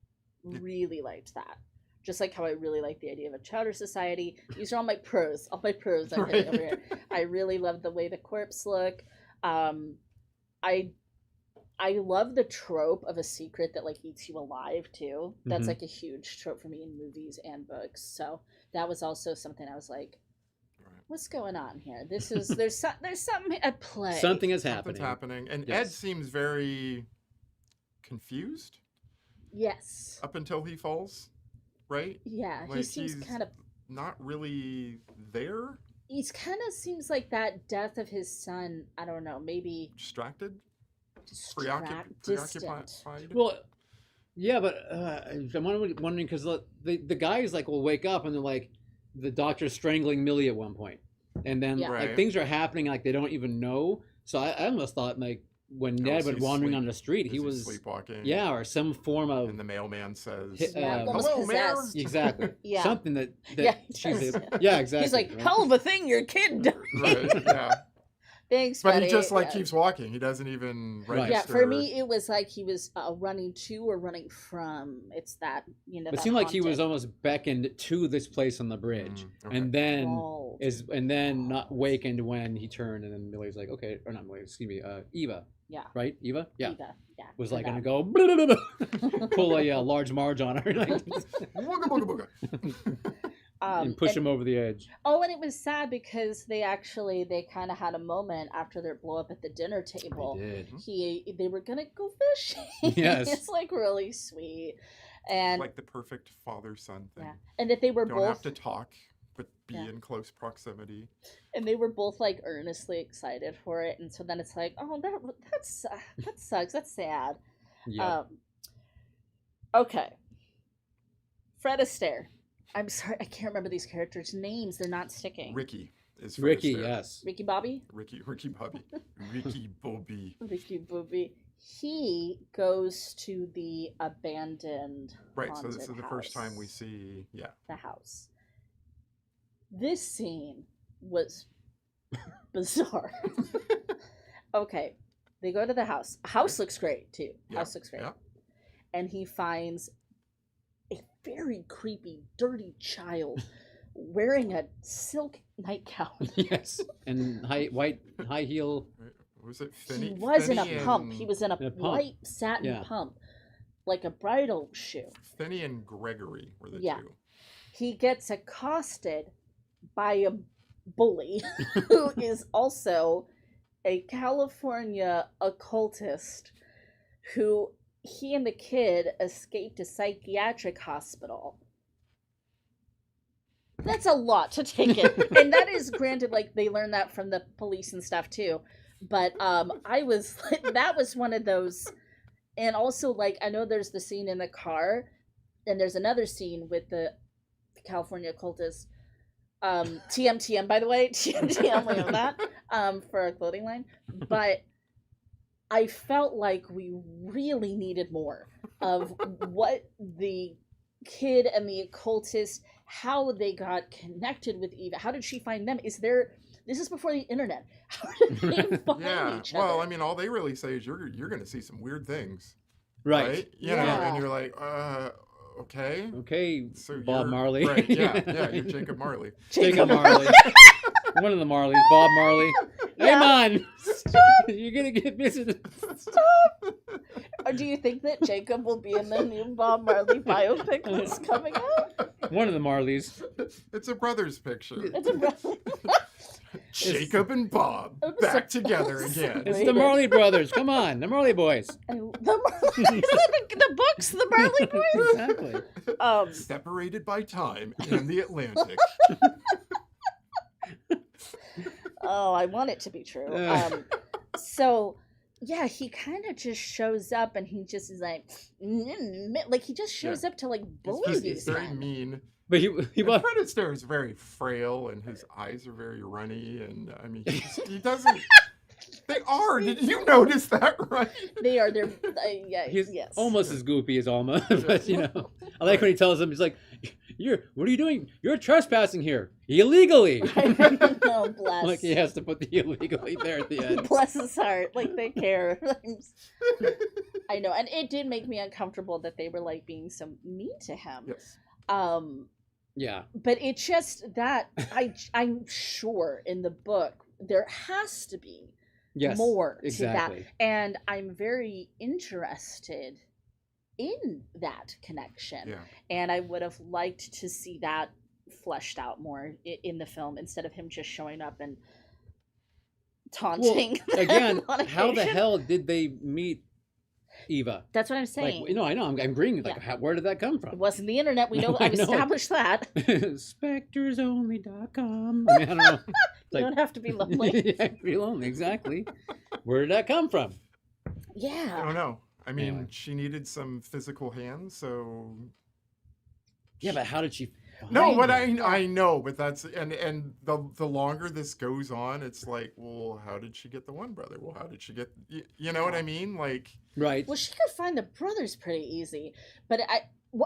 Really liked that. Just like how I really like the idea of a chowder society. These are all my pros. All my pros I'm hitting over here. I really love the way the corpse look. I love the trope of a secret that like eats you alive too. That's like a huge trope for me in movies and books. So that was also something I was like, what's going on here? There's something at play. Something is Something's happening. And yes. Ed seems very confused. Yes. Up until he falls, right? Yeah, like he seems kind of not really there. He's kind of seems like that death of his son. I don't know, maybe distracted, distant. preoccupied. Well, yeah, but I'm wondering because the guy is like, will wake up and they're like, the doctor's strangling Millie at one point, and then like things are happening like they don't even know. So I almost thought like when Ned was wandering on the street, he was sleepwalking. Yeah, or some form of. And the mailman says, "Hello, Mayor." Exactly. Yeah. Something that she's. Yeah, exactly. He's like, hell of a thing your kid died. Right. Yeah. Thanks, but buddy. he just keeps walking. He doesn't even register. Yeah, for me, it was like he was running to or running from. It's that, you know. It seemed like he was almost beckoned to this place on the bridge, and then not wakened when he turned, and then Millie's like, okay, or not Millie, excuse me, Eva. Yeah. Right, Eva. Yeah. Eva. Yeah. Was like gonna go blah, blah, blah, pull a large Marge on her, booga, booga, booga. And push him over the edge. Oh, and it was sad because they kind of had a moment after their blow up at the dinner table. They did. They were gonna go fishing. Yes. It's like really sweet, and like the perfect father-son thing. Yeah, and that they were don't both have to talk, but be in close proximity. And they were both like earnestly excited for it, and so then it's like, oh, that sucks. That's sad. Yeah. Okay. Fred Astaire. I'm sorry, I can't remember these characters' names. They're not sticking. Ricky is Fred Ricky, Astaire. yes. Ricky Bobby? Ricky Bobby. Ricky Bobby. Ricky Bobby. He goes to the abandoned Right, so this is the house. first time we see, the house. This scene was bizarre. Okay, they go to the house. House looks great, too. House looks great. Yeah. And he finds a very creepy, dirty child wearing a silk nightgown. Yes, and white high heel. Was it Finney? He was Finney in a pump. He was in a white satin pump, like a bridal shoe. Finney and Gregory were the two. He gets accosted by a bully who is also a California occultist who he and the kid escaped a psychiatric hospital. That's a lot to take in. And that is granted, like, they learned that from the police and stuff too. But that was one of those. And also, like, I know there's the scene in the car, and there's another scene with the California occultist. TMTM, by the way. TMTM, we know that, for our clothing line. But I felt like we really needed more of what the kid and the occultist, how they got connected with Eva. How did she find them? This is before the internet. How did they find each other? Well, I mean, all they really say is you're going to see some weird things. Right? You know, and you're like, okay. Okay, so Bob Marley. Right, yeah, you're Jacob Marley. Jacob Marley. One of the Marleys, Bob Marley. Hey, man! You're going to get visited. Stop! Or do you think that Jacob will be in the new Bob Marley biopic that's coming out? One of the Marleys. It's a brothers picture. It's a brother. Jacob and Bob back together again. It's the Marley brothers. Come on, the Marley boys. The books, the Marley boys. Exactly. Separated by time in the Atlantic. Oh, I want it to be true. So yeah, he kind of just shows up and he just is like he just shows up to like bully these very men. mean. But Fred Astaire is very frail and his eyes are very runny, and I mean he doesn't. They are. Did you notice that? Right? They are. They're he's yes. almost as goopy as Alma, but you know, I like when he tells him, he's like, what are you doing? You're trespassing here illegally. Oh, bless. Like he has to put the illegally there at the end. Bless his heart. Like they care. I know, and it did make me uncomfortable that they were like being so mean to him. Yes. Yeah. But it's just that I'm sure in the book there has to be more to that, and I'm very interested in that connection, and I would have liked to see that fleshed out more in the film instead of him just showing up and taunting. Well, again, how the hell did they meet Eva? That's what I'm saying. Like, I know. I'm agreeing. Like, where did that come from? It wasn't the internet. We know. I've established that. Spectresonly.com. I mean, I don't know. You don't have to be lonely. Yeah, be lonely. Exactly. Where did that come from? Yeah. I don't know. I mean, she needed some physical hands, so. Yeah, but how did she? No, but I know, but that's and the longer this goes on, it's like, well, how did she get the one brother? Well, how did she get? You know what I mean? Like, right. Well, she could find the brothers pretty easy, but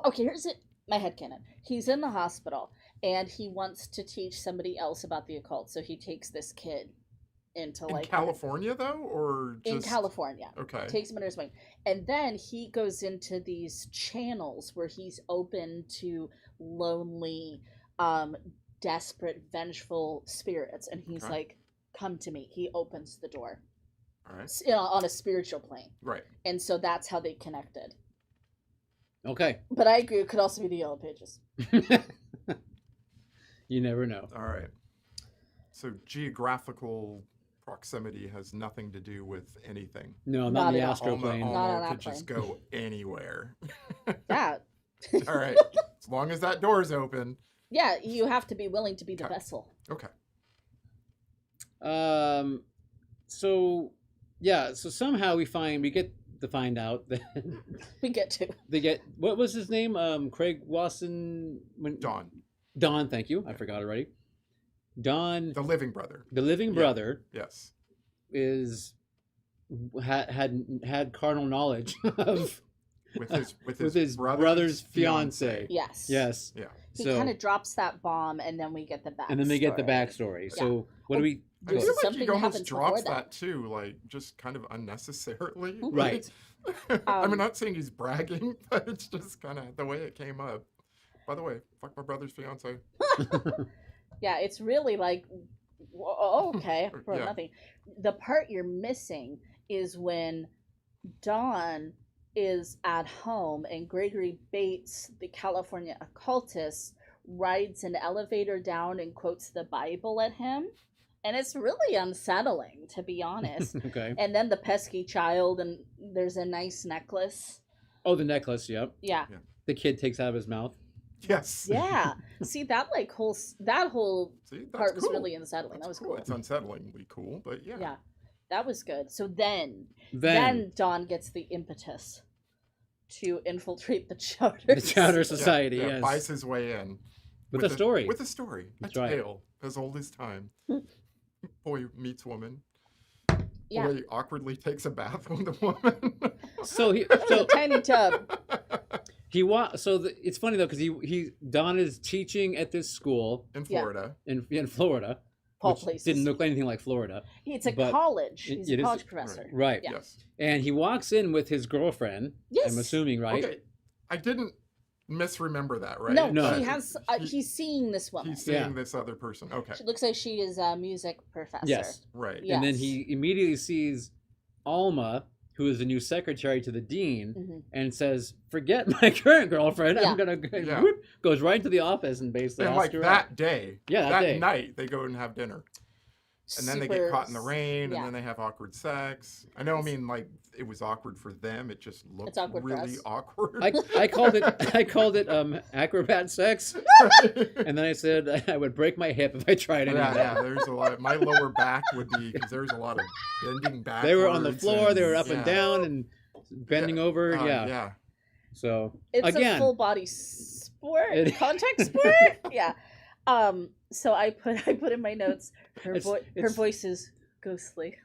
okay. Here's my headcanon. He's in the hospital and he wants to teach somebody else about the occult, so he takes this kid into in California though, or just... in California. Okay. Takes him under his wing, and then he goes into these channels where he's open to lonely, desperate, vengeful spirits, and he's like, "Come to me." He opens the door. All right. On a spiritual plane. Right. And so that's how they connected. Okay. But I agree, it could also be the Yellow Pages. You never know. All right. So geographical proximity has nothing to do with anything. No, not the astral plane. Alma could just go anywhere. Yeah. All right. As long as that door's open. Yeah, you have to be willing to be the vessel. Okay. So somehow we get to find out that they get, what was his name? Craig Wasson. Don, thank you. I forgot already. Don, the living brother. The living brother. Yes. Had carnal knowledge of with his brother's fiance. Yes. Yes. Yeah. He kind of drops that bomb, and then we get the backstory. And then they get the backstory. Yeah. So what do we? I feel like he almost drops that too, like just kind of unnecessarily. Right. I'm not saying he's bragging, but it's just kind of the way it came up. By the way, fuck my brother's fiance. Yeah, it's really like, okay, for nothing. The part you're missing is when Dawn is at home and Gregory Bates, the California occultist, rides an elevator down and quotes the Bible at him. And it's really unsettling, to be honest. Okay. And then the pesky child, and there's a nice necklace. Oh, the necklace, yep. Yeah. The kid takes out of his mouth. Yes. Yeah. See, that whole part was really unsettling. That was cool. It's unsettlingly cool, but yeah. Yeah. That was good. So then Dawn gets the impetus to infiltrate the Chowder Society. Yeah, yes. Buys his way in. With a story. With a story. A tale as old as time. Boy meets woman. Yeah. Boy awkwardly takes a bath with a woman. A tiny tub. It's funny though, because Don is teaching at this school in Florida. In Florida. Paul places. Didn't look anything like Florida. It's a college. He's a college professor. Right. Yeah. Yes. And he walks in with his girlfriend. Yes. I'm assuming, right? Okay. I didn't misremember that, right? No. He's seeing this woman. He's seeing this other person. Okay. She looks like she is a music professor. Yes. Right. Yes. And then he immediately sees Alma, who is the new secretary to the dean, and says, "Forget my current girlfriend. I'm gonna whoop," goes right into the office and basically and asks her that out. day, that day. night, they go and have dinner. And then they get caught in the rain, and then they have awkward sex. I know, I mean, like, it was awkward for them. It just looked really awkward. I called it acrobat sex, and then I said I would break my hip if I tried anything. Yeah, there's a lot. My lower back would be, because there's a lot of bending back. They were on the floor. They were up and down and bending over. Yeah. So it's a full body sport, contact sport. Yeah. So I put in my notes, her voice is ghostly.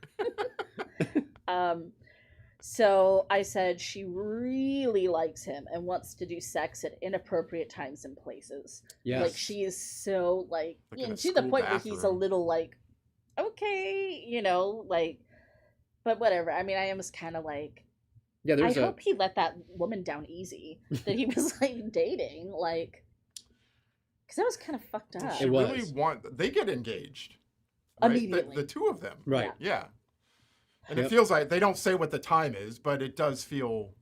So I said she really likes him and wants to do sex at inappropriate times and places. Yes. Like she is so like to the point where he's a little like, okay, like, but whatever. I mean, I was kind of like, I hope he let that woman down easy that he was like dating, like. Because that was kind of fucked up. They get engaged. Right? Immediately. The two of them. Right. Yeah. And it feels like, they don't say what the time is, but it does feel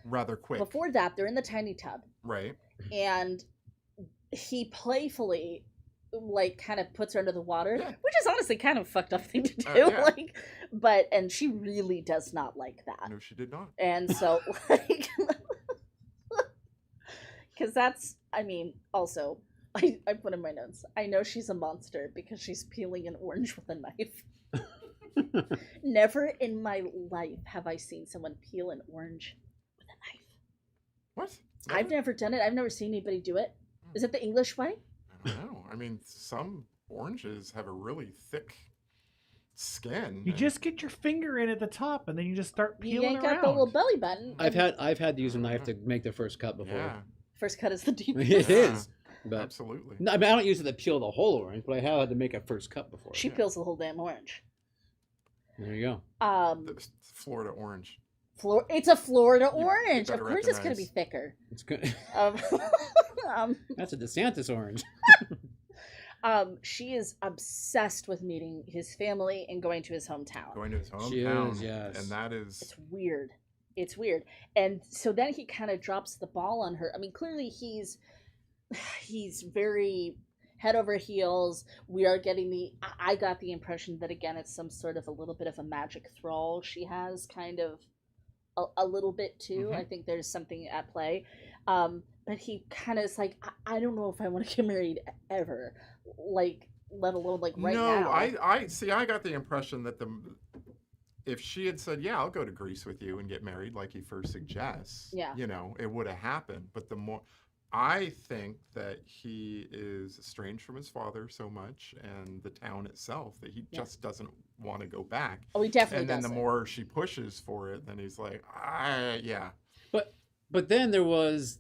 rather quick. Before that, they're in the tiny tub. Right. And he playfully, like, kind of puts her under the water, which is honestly kind of a fucked up thing to do. And she really does not like that. No, she did not. And so, like, because that's, I mean, also... I put in my notes, I know she's a monster because she's peeling an orange with a knife. Never in my life have I seen someone peel an orange with a knife. What? I've never done it. I've never seen anybody do it. Is it the English way? I don't know. I mean, some oranges have a really thick skin. You just get your finger in at the top and then you just start peeling around. You yank out the little belly button. I've had to use a knife to make the first cut before. Yeah. First cut is the deepest. It is. But, absolutely. No, I mean, I don't use it to peel the whole orange, but I have had to make a first cut before. She peels the whole damn orange. There you go. The Florida orange. It's a Florida orange. Of course, it's going to be thicker. It's good. That's a DeSantis orange. She is obsessed with meeting his family and going to his hometown. She is, yes. And that is... It's weird. It's weird. And so then he kind of drops the ball on her. I mean, clearly he's very head over heels. We are getting I got the impression that, again, it's some sort of a little bit of a magic thrall she has, kind of a little bit too. I think there's something at play. But he kind of is like, I don't know if I want to get married ever, like, let alone like right now. No, I got the impression that if she had said, yeah, I'll go to Greece with you and get married like he first suggests, it would have happened. But the more... I think that he is estranged from his father so much and the town itself that he just doesn't want to go back. Oh, he definitely doesn't. And then the more she pushes for it, then he's like, yeah. But then there was...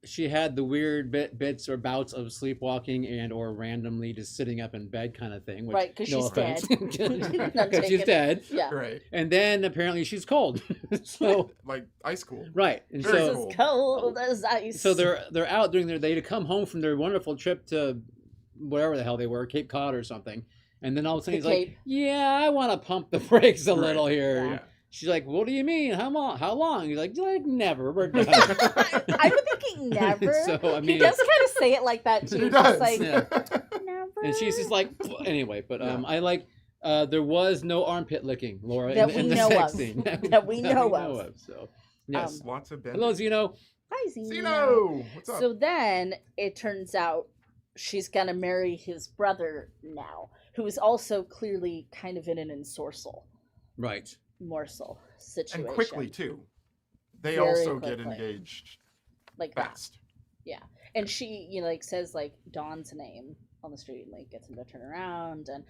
She had the weird bits or bouts of sleepwalking and or randomly just sitting up in bed kind of thing. Which, right, because she's dead. Because she's dead. Yeah. Right. And then apparently she's cold. So like ice cold. Right. And she's as cold as ice. So they're out doing they come home from their wonderful trip to wherever the hell they were, Cape Cod or something. And then all of a sudden he's like, yeah, I want to pump the brakes a little here. Yeah. She's like, what do you mean? How long? He's like never. We're done. I'm thinking never. So, I mean, he does kind of say it like that too. He does. Like, never. And she's just like, anyway. But I like, there was no armpit licking, Laura, in the sex scene. That we know of. So, yes. Lots of bending. Hello, Zeno. Hi, Zeno. Zeno. What's up? So then it turns out she's going to marry his brother now, who is also clearly kind of in an ensorcel. Right. Morsel situation. And quickly too. They very also quickly. Get engaged like fast. That. Yeah. And she, like says like Dawn's name on the street and like gets him to turn around, and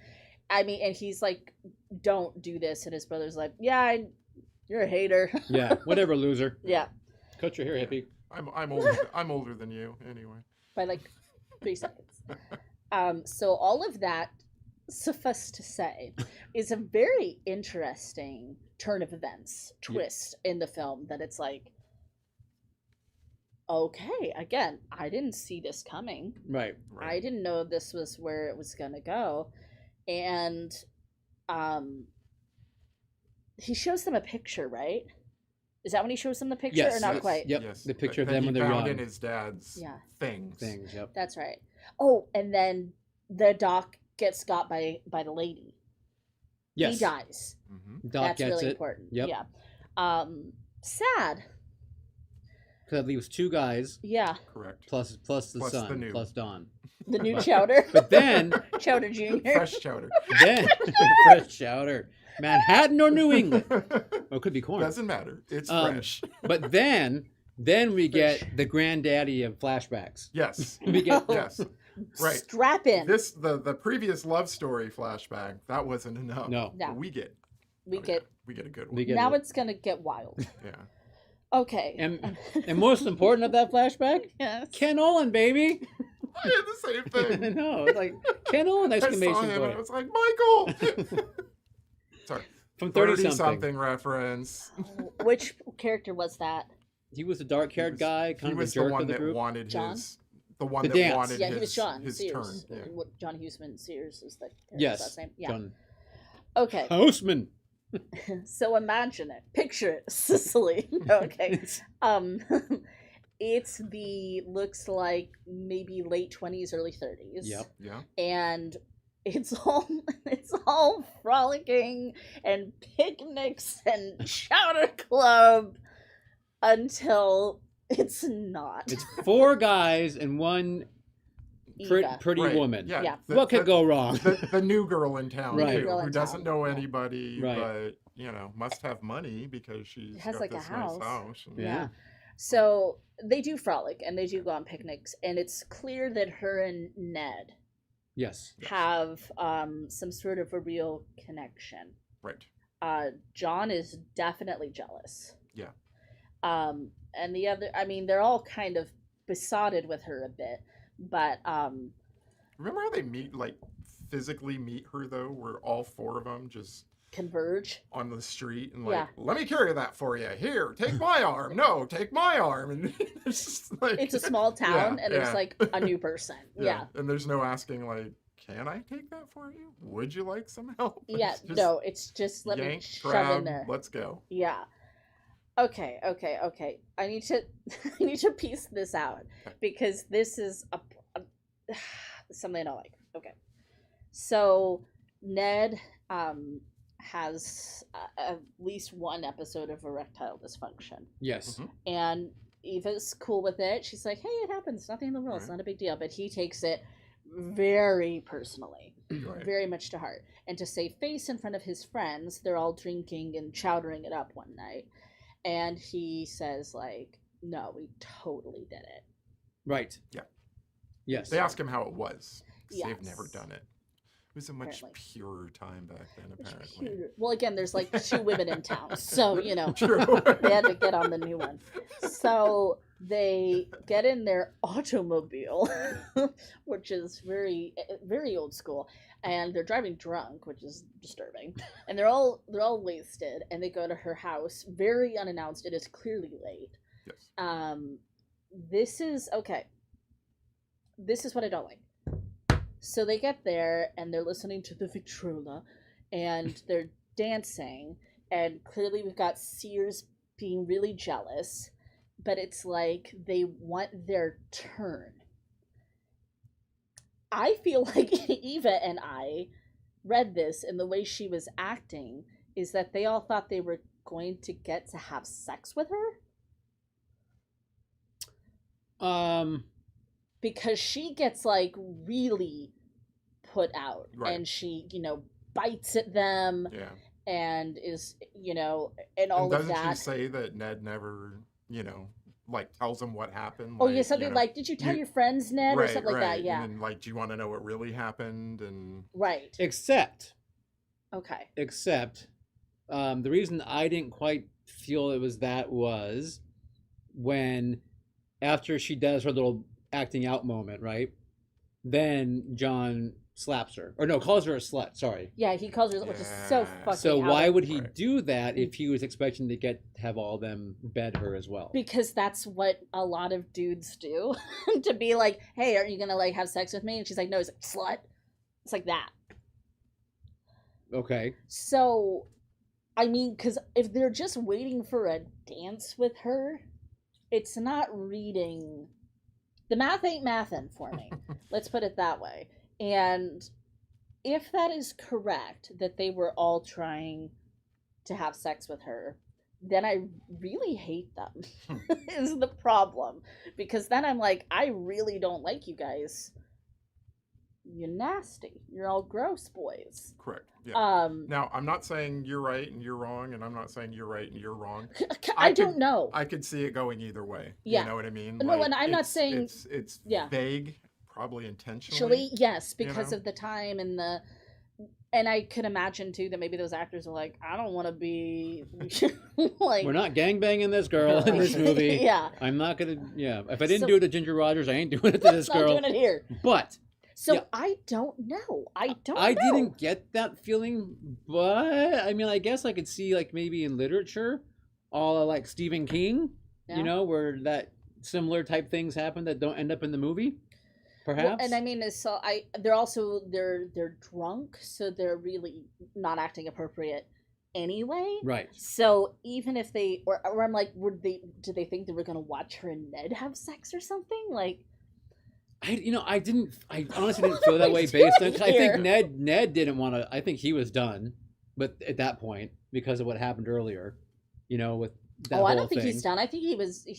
I mean, and he's like, don't do this, and his brother's like, yeah, you're a hater. Yeah, whatever, loser. Yeah. Cut your hair, hippie. I'm older than you anyway. By like 3 seconds. So all of that, suffice to say, is a very interesting turn of events twist in the film, that it's like, okay, again, I didn't see this coming. Right. I didn't know this was where it was gonna go. And he shows them a picture, right? Is that when he shows them the picture, or not quite? Yep. Yes. The picture of them when they're young. In his dad's things. Yep. That's right. Oh, and then the doc gets got by the lady. Yes. He dies. Mm-hmm. Doc That's gets really it. important. Yep. Yeah. Sad. Because that leaves 2 guys. Yeah. Correct. Plus the Plus son. the new. Plus Don. The new Chowder. But then Chowder Jr. Fresh chowder. Then fresh chowder. Manhattan or New England. Oh, it could be corn. Doesn't matter. It's fresh. But then we get the granddaddy of flashbacks. Yes. We get Yes. Right. Strap in. The previous love story flashback, that wasn't enough. No. No. We get we a good one. We get now it. it's gonna get wild. Yeah. Okay. And most important of that flashback, yes. Ken Olin, baby. I had the same thing. No, it's like Ken Olin! I saw Exclamation him and I point. was like, Michael. Sorry. From 30 something reference. Which character was that? He was a dark-haired guy, kind of a jerk of the group. Wanted John? his the one The that dance. wanted Yeah, he was John his Sears. turn. Yeah. John Huseman Sears is the Yes. last name. Yeah. John Okay. Houseman. So imagine it. Picture it. Sicily. Okay. It's looks like maybe late 20s, early 30s. Yep. Yeah. And it's all frolicking and picnics and chowder club until it's not. It's 4 guys and 1 Eva. pretty Right. woman. Yeah. What could go wrong? The new girl in town, Right. too, Girl who in doesn't town. know anybody, Right. but must have money because she's Has, got like, a this house. nice house. And- Yeah. So they do frolic and they do go on picnics, and it's clear that her and Ned Yes. have some sort of a real connection. Right. John is definitely jealous. Yeah. And the other, I mean, they're all kind of besotted with her a bit, but Remember how they physically meet her though, where all 4 of them just converge. on the street and Yeah. let me carry that for you. Here, take my arm. No, take my arm. And it's just like It's a small town, Yeah, and there's yeah. like a new person. Yeah. And there's no asking can I take that for you? Would you like some help? Yeah. It's just No, it's just let me yank, shove grab, in there. let's go. Yeah. Okay. I need to piece this out because this is something I don't like. Okay. So Ned has at least 1 episode of erectile dysfunction, Yes. Mhm. and Eva's cool with it. She's like, "Hey, it happens. Nothing in the world. It's Right. not a big deal." But he takes it very personally, Right. very much to heart. And to save face in front of his friends, they're all drinking and chowdering it up one night. And he says, "No, we totally did it." Right. Yeah. Yes. They ask him how it was. 'Cause they've Yes. never done it. It was a much Apparently. purer time back then, Much apparently. cuter. Well, again, there's 2 women in town, so True. they had to get on the new one. So they get in their automobile, which is very, very old school, and they're driving drunk, which is disturbing. And they're all wasted, and they go to her house, very unannounced. It is clearly late. Yes. This is okay. This is what I don't like. So they get there and they're listening to the Victrola and they're dancing, and clearly we've got Sears being really jealous, but it's like they want their turn. I feel like Eva and I read this, and the way she was acting is that they all thought they were going to get to have sex with her. Because she gets really put out, Right. and she bites at them, Yeah. and is and all And of doesn't that. she say that Ned never, tells him what happened? Oh yeah, something did you tell you- your friends, Ned, or right, something like right. that? Yeah, And then, do you want to know what really happened? And right. Except Okay. the reason I didn't quite feel it was that was when after she does her little acting out moment, right? Then John slaps her, or no, calls her a slut. Sorry. Yeah, he calls her, which is so Yeah. fucking. So out why of- would he Right. do that if he was expecting to have all of them bed her as well? Because that's what a lot of dudes do. To be like, "Hey, aren't you gonna have sex with me?" And she's like, "No." He's like, "Slut." It's like that. Okay. So, I mean, because if they're just waiting for a dance with her, it's not reading. The math ain't mathin' for me. Let's put it that way. And if that is correct, that they were all trying to have sex with her, then I really hate them. Is the problem. Because then I'm like, I really don't like you guys. You're nasty. You're all gross boys. Correct. Yeah. Now, I'm not saying you're right and you're wrong, and I'm not saying you're right and you're wrong. I don't know. I could see it going either way. Yeah. You know what I mean? No, and I'm not saying... It's vague, probably intentionally. Actually, yes, because of the time and the... And I could imagine, too, that maybe those actors were like, I don't want to be... like, we're not gangbanging this girl in this movie. Yeah. I'm not going to... Yeah. If I didn't do it to Ginger Rogers, I ain't doing it to this girl. I'm not doing it here. But... So I don't know. I didn't get that feeling, but I mean, I guess I could see like maybe in literature, all like Stephen King, you know, where that similar type things happen that don't end up in the movie. Perhaps. Well, and I mean, so they're drunk, so they're really not acting appropriate anyway. Right. So even if they or I'm like, did they think they were gonna watch her and Ned have sex or something? Like, I honestly didn't feel that way based on, I think Ned didn't want to, I think he was done, but at that point, because of what happened earlier, you know, with that whole I don't think thing. he's done. I think he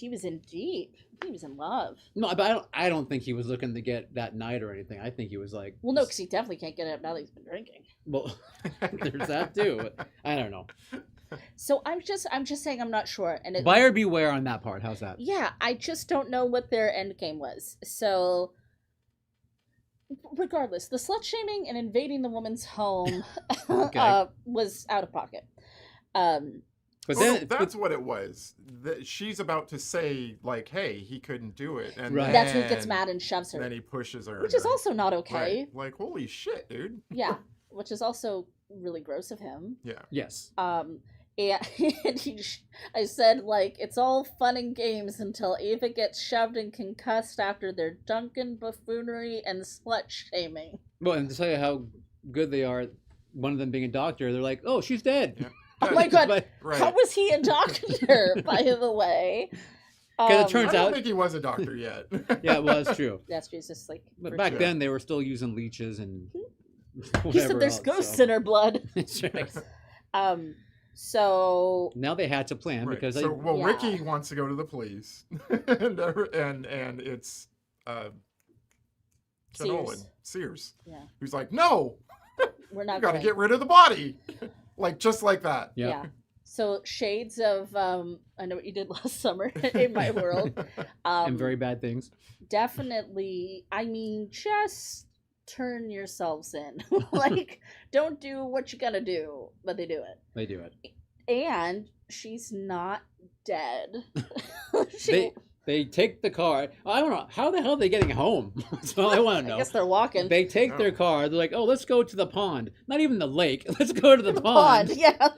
was in deep. He was in love. No, but I don't think he was looking to get that night or anything. I think he was like... Well, no, because he definitely can't get it up now that he's been drinking. Well, there's that too. I don't know. So I'm just saying I'm not sure. And buyer beware on that part. How's that? Yeah, I just don't know what their end game was. So regardless, the slut shaming and invading the woman's home was out of pocket. But then that's what it was. She's about to say like, "Hey, he couldn't do it," and that's when he gets mad and shoves her. Then he pushes her, which is also not okay. Right. Like, holy shit, dude. Yeah, which is also really gross of him. Yeah. Yes. And I said, like, it's all fun and games until Ava gets shoved and concussed after their drunken buffoonery and slut shaming. Well, and to tell you how good they are, one of them being a doctor, they're like, "Oh, she's dead." Yeah. Oh my god! How was he a doctor? By the way, because it turns I out don't think he was a doctor yet. Yeah, well, that's true. That's just like. But back then, they were still using leeches and. He said there's ghosts in her blood. That's right. So now they had to plan because Ricky wants to go to the police, and it's Sears. Yeah. Who's like, no, we're not. Got to get rid of the body, like just like that. Yep. Yeah. So shades of I know what you did last summer in my world. And very bad things. Definitely. I mean, just turn yourselves in. Like, don't do what you gotta do, but they do it. They do it. And she's not dead. They take the car. I don't know. How the hell are they getting home? That's all I want to know. I guess they're walking. They take their car. They're like, oh, let's go to the pond. Not even the lake. Let's go to the pond. Yeah.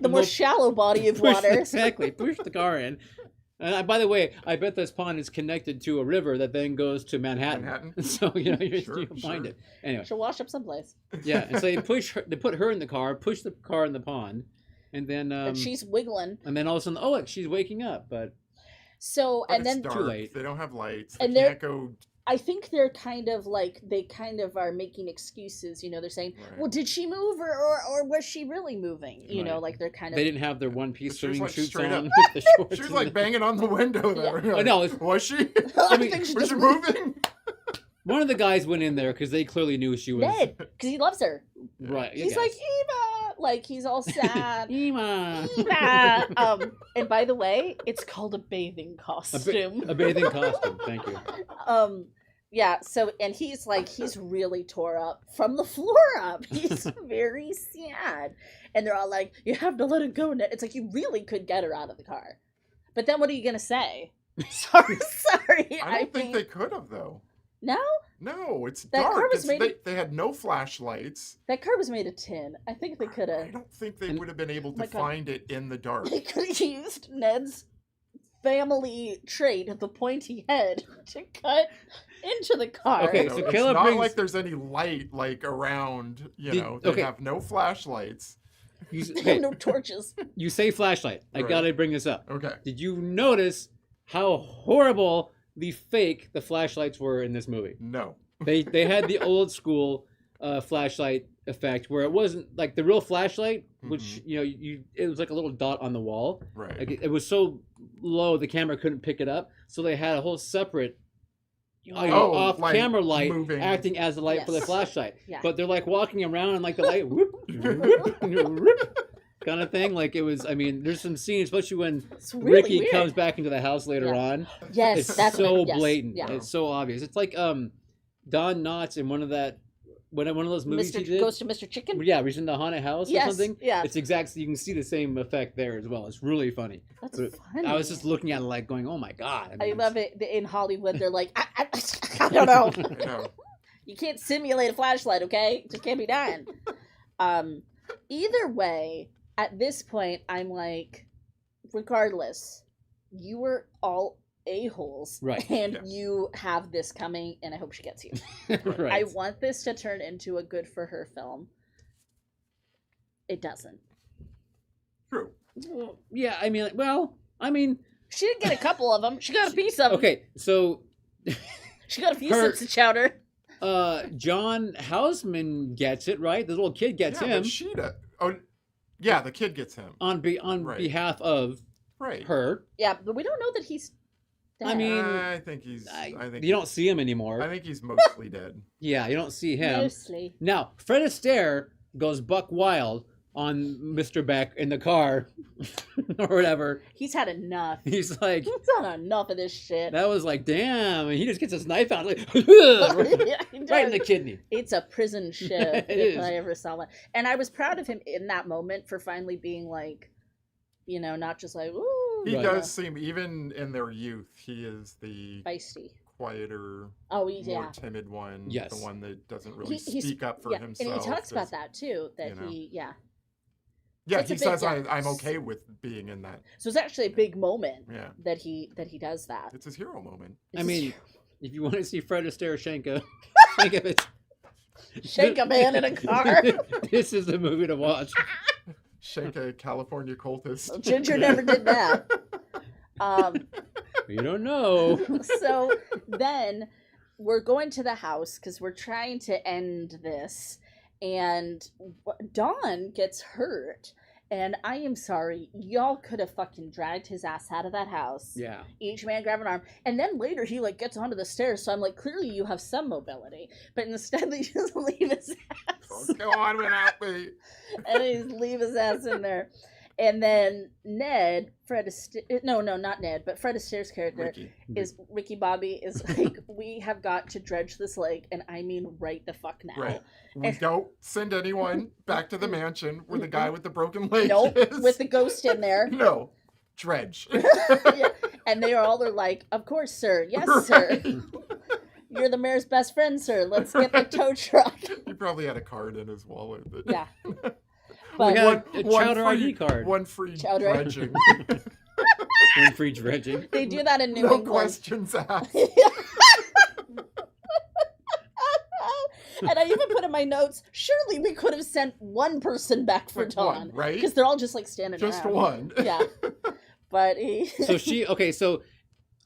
The more shallow body of water. Exactly. Push the car in. And by the way, I bet this pond is connected to a river that then goes to Manhattan. So, you know, you'll find it. Anyway. She'll wash up someplace. Yeah. And so they put her in the car, push the car in the pond, and then... and she's wiggling. And then all of a sudden, oh, look, she's waking up, but... So, but and then dark. Too late. They don't have lights. And they can't go. I think they're kind of like they kind of are making excuses. You know, they're saying, "Well, did she move or was she really moving?" You know, like they're kind of. They didn't have their one-piece swimming suits on with the shorts. She was like banging on the window there. Yeah. No, was she? I mean, was she moving? One of the guys went in there because they clearly knew she was. Ned, because he loves her. Right. He's like Eva, like he's all sad. Eva. And by the way, it's called a bathing costume. A bathing costume. Thank you. Yeah. So, and he's really tore up from the floor up. He's very sad, and they're all like, "You have to let it go, Ned." It's like you really could get her out of the car, but then what are you gonna say? Sorry. I don't think they could have though. No, it's dark. They had no flashlights. That car was made of tin. I think they could have. I don't think they would have been able to find it in the dark. They could have used Ned's family trait of the pointy head to cut into the car. Okay, so Caleb it's not like there's any light like around. They have no flashlights. No torches. You say flashlight. I gotta bring this up. Okay. Did you notice how horrible the flashlights were in this movie? No. They had the old school flashlight effect where it wasn't like the real flashlight, which Mm-hmm. you know it was like a little dot on the wall. Right. Like it was so low the camera couldn't pick it up, so they had a whole seperate off like camera light moving. acting as the light for the Yes. flashlight. Yeah. But they're like walking around and like the light whoop, whoop, whoop, kind of thing. Like it was. I mean, there's some scenes, especially when It's really Ricky weird. comes back into the house later Yeah. on. Yes, It's that's so yes, blatant. Yeah. It's so obvious. It's like Don Knotts in one of those movies he did. Goes to Mr. Chicken. Yeah, he's in the haunted house Yes, or something. yeah. It's exactly, you can see the same effect there as well. It's really funny. That's But funny. I was just looking at it like going, oh my God. I mean, love it. In Hollywood, they're like, I don't know. I know. You can't simulate a flashlight, okay? It just can't be done. Either way, at this point, I'm like, regardless, you were all a-holes. Right, And yeah. you have this coming, and I hope she gets you. right. I want this to turn into a good for her film. It doesn't. True. Yeah, I mean, She didn't get a couple of them. She got a piece of them. okay, so She got a few Her- sips of chowder. John Houseman gets it, right? The little kid gets Yeah, him but she does. Oh, yeah, the kid gets him. on Right. behalf of Right. her. Yeah, but we don't know that he's dead. I mean, I think he's. I think you don't see him anymore. I think he's mostly dead. Yeah, you don't see him. Mostly. Now, Fred Astaire goes buck wild on Mr. Beck in the car or whatever. He's had enough. He's like, He's had enough of this shit. that was like, damn. And he just gets his knife out, like, Yeah, he right in the does. kidney. It's a prison ship It if is. I ever saw one. And I was proud of him in that moment for finally being like, you know, not just like, ooh. He Right. does seem, even in their youth, he is the Feisty. quieter, Oh, more yeah. timid one. Yes. The one that doesn't really He's- speak up for Yeah, himself. and he talks about Just- that too. That you know. yeah. Yeah, It's a he big says, yeah. I'm okay with being in that. So it's actually a big moment Yeah. that he does that. It's his hero moment. I mean, if you want to see Fred Astaire Shanka, think of it. Shake a man in a car. This is the movie to watch. Shake a California cultist. Ginger never did that. You don't know. So then we're going to the house because we're trying to end this, and Dawn gets hurt. And I am sorry, y'all could have fucking dragged his ass out of that house. Yeah. Each man grab an arm, and then later he like gets onto the stairs. So I'm like, clearly you have some mobility, but instead they just leave his ass, Go on without me. and they just leave his ass in there. And then Ned, Fred Astaire, no, not Ned, but Fred Astaire's character Ricky. is Ricky Bobby is like, we have got to dredge this lake, and I mean right the fuck now. Right. We don't send anyone back to the mansion where the guy with the broken leg Nope, is. with the ghost in there. No. Dredge. Yeah. And they all are like, of course, sir. Yes, sir. Right. You're the mayor's best friend, sir. Let's get the tow truck. He probably had a card in his wallet. That... Yeah. We But got a chowder free, ID card. One free Chowder. dredging. One free dredging. they do that in New No England. questions asked. And I even put in my notes, surely we could have sent one person back for Like Dawn. one, right? Because they're all just like standing Just around. one. Yeah. But he... So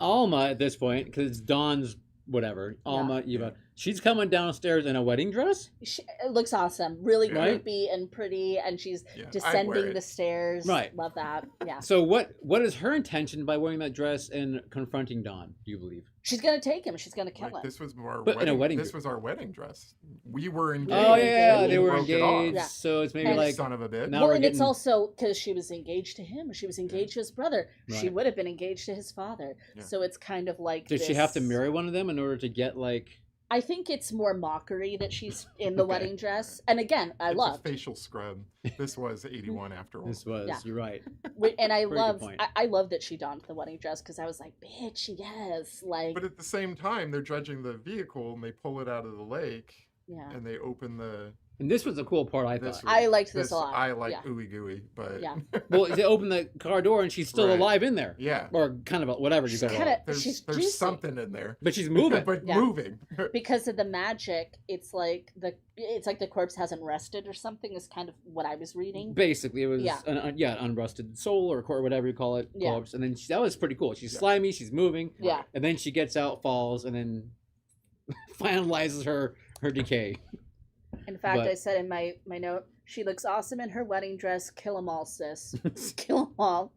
Alma at this point, because it's Dawn's whatever, Alma, Eva, she's coming downstairs in a wedding dress? it looks awesome. Really Right. creepy and pretty, and she's Yeah, I'd wear descending it. the stairs. Right. Love that. Yeah. So what is her intention by wearing that dress and confronting Dawn, do you believe? She's gonna take him. She's gonna kill Like, him. this was our But in a wedding This dress. was our wedding dress. We were engaged. Oh yeah, engaged. they were broke it off. engaged. Yeah. So it's maybe And- like Son of a bitch. now Well, we're and it's getting- also because she was engaged to him. She was engaged to his brother. She Right. would have been engaged to his father. Yeah. So it's kind of like. Did she have to this- marry one of them in order to get like? I think it's more mockery that she's in the Okay. wedding dress. And again, I It's love. a facial scrub. This was 81 after all. This was. Yeah. You're right. And I good love. point. I love that she donned the wedding dress because I was like, bitch, yes, like, But at the same time, they're dredging the vehicle and they pull it out of the lake yeah. and they open the. And this was a cool part, I This thought. was- I liked this a lot. I like Yeah. ooey gooey, but Yeah. Well, they open the car door and she's still Right. alive in there, yeah, or kind of whatever you She's call kinda- it. there's She's there's juicy. something in there, But she's moving. but Yeah. moving. Because of the magic, it's like the corpse hasn't rested or something. Is kind of what I was reading. Basically, it was Yeah. an unrusted soul or whatever you call it, Yeah. corpse. And then that was pretty cool. She's Yeah. slimy, she's moving, Yeah. and then she gets out, falls, and then finalizes her decay. In fact, I said in my note, she looks awesome in her wedding dress. Kill 'em all, sis. Kill 'em all.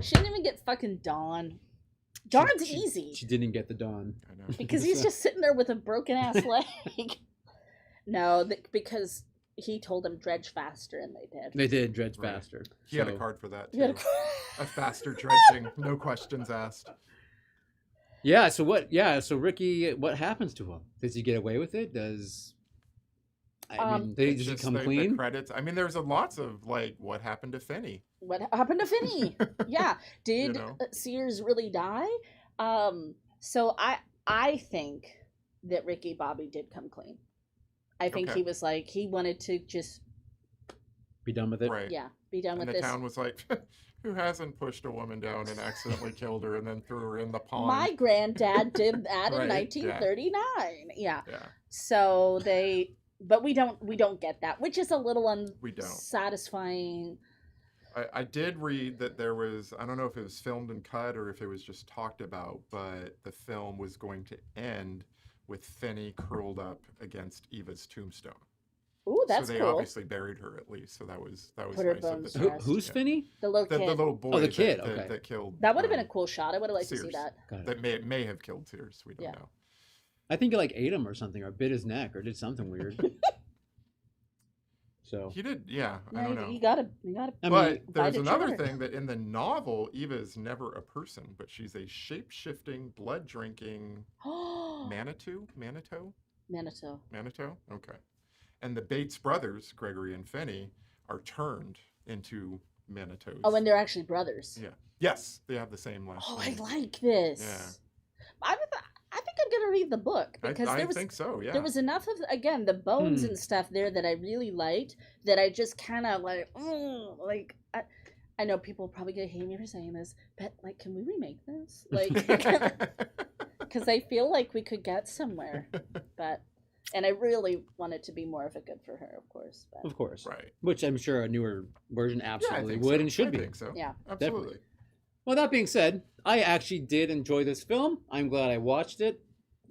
She didn't even get fucking Dawn. Dawn's easy. She didn't get the Dawn. I know. Because he's just sitting there with a broken ass leg. No, because he told them dredge faster, and they did. They did dredge faster. He had a card for that, He had too. A faster dredging. No questions asked. Yeah, so what? Yeah, so Ricky, what happens to him? Does he get away with it? I mean, did he just come clean? The credits. I mean, there's lots of, like, what happened to Finney? What happened to Finney? Yeah. Did Sears really die? So I think that Ricky Bobby did come clean. I think he was like, he wanted to just be done with it. Right. Yeah, be done with this. this. And the town was like, who hasn't pushed a woman down and accidentally killed her and then threw her in the pond? My granddad did that in 1939. Yeah. So but we don't get that, which is a little unsatisfying. I did read that there was, I don't know if it was filmed and cut or if it was just talked about, but the film was going to end with Finney curled up against Eva's tombstone. Ooh, that's cool. So they obviously buried her at least. So that was Put nice of the Who's Finney? The little kid. The little boy. Oh, the kid. That killed. That would have been a cool shot. I would have liked Sears. to see that. That may have killed Sears. We don't know. I think he like ate him or something, or bit his neck, or did something weird. So he did. Yeah, I don't know. You gotta. But there's another thing that in the novel, Eva is never a person, but she's a shape-shifting, blood-drinking Manitou. Okay. And the Bates brothers, Gregory and Finney, are turned into Manitous. Oh, and they're actually brothers. Yeah. Yes, they have the same last name. I like this. Yeah. I think I'm gonna read the book because I think so. Yeah. There was enough of the bones and stuff there that I really liked that I just kind of like. I know people probably gonna hate me for saying this, but like, can we remake this? Like, because I feel like we could get somewhere, but. And I really want it to be more of a good for her, of course. But. Of course. Right. Which I'm sure a newer version absolutely would and should be. I think so. Yeah. Absolutely. Definitely. Well, that being said, I actually did enjoy this film. I'm glad I watched it.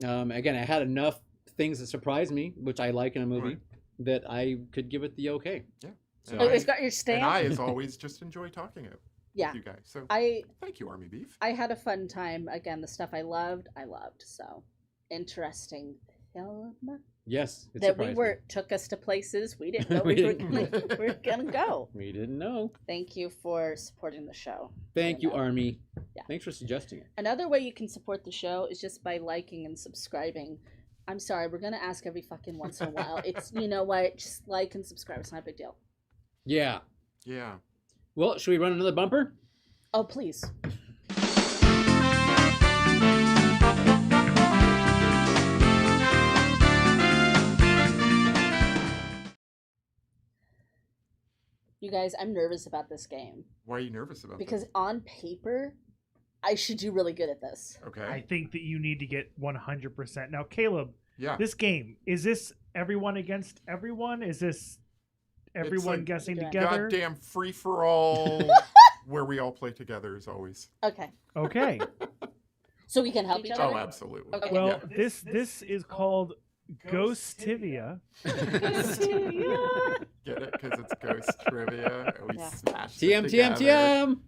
Again, I had enough things that surprised me, which I like in a movie, that I could give it the okay. Yeah. So it's got your stamp. And I, as always, just enjoy talking with you guys. So thank you, Armybeef. I had a fun time. Again, the stuff I loved. So interesting film. Yes, that took us to places we didn't know we were gonna go. We didn't know. Thank you for supporting the show. Thank you, Army. Yeah. Thanks for suggesting it. Another way you can support the show is just by liking and subscribing. I'm sorry, we're gonna ask every fucking once in a while. It's just like and subscribe. It's not a big deal. Yeah. Yeah. Well, should we run another bumper? Oh, please. You guys, I'm nervous about this game. Why are you nervous about Because on paper, I should do really good at this. Okay. I think that you need to get 100%. Now, Caleb, yeah. This game, is this everyone against everyone? Is this everyone guessing together? Goddamn free-for-all where we all play together as always. Okay. Okay. So we can help each other? Oh, absolutely. Okay. Well, this is called Ghostivia. Get it? Because it's ghost trivia. We smashed TM.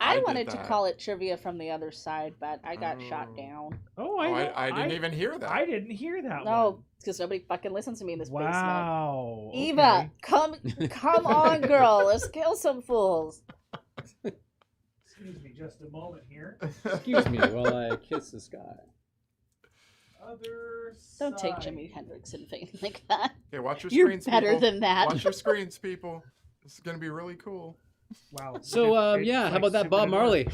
I wanted to call it trivia from the other side, but I got shot down. Oh, I didn't even hear that. I didn't hear that. No, because nobody fucking listens to me in this basement. Wow. Eva, come on, girl. Let's kill some fools. Excuse me just a moment here. Excuse me while I kiss this guy. Don't take Jimi Hendrix and things like that. Okay, watch your screens, You're better people. than that. Watch your screens, people. This is going to be really cool. Wow. So, how about that Bob Marley?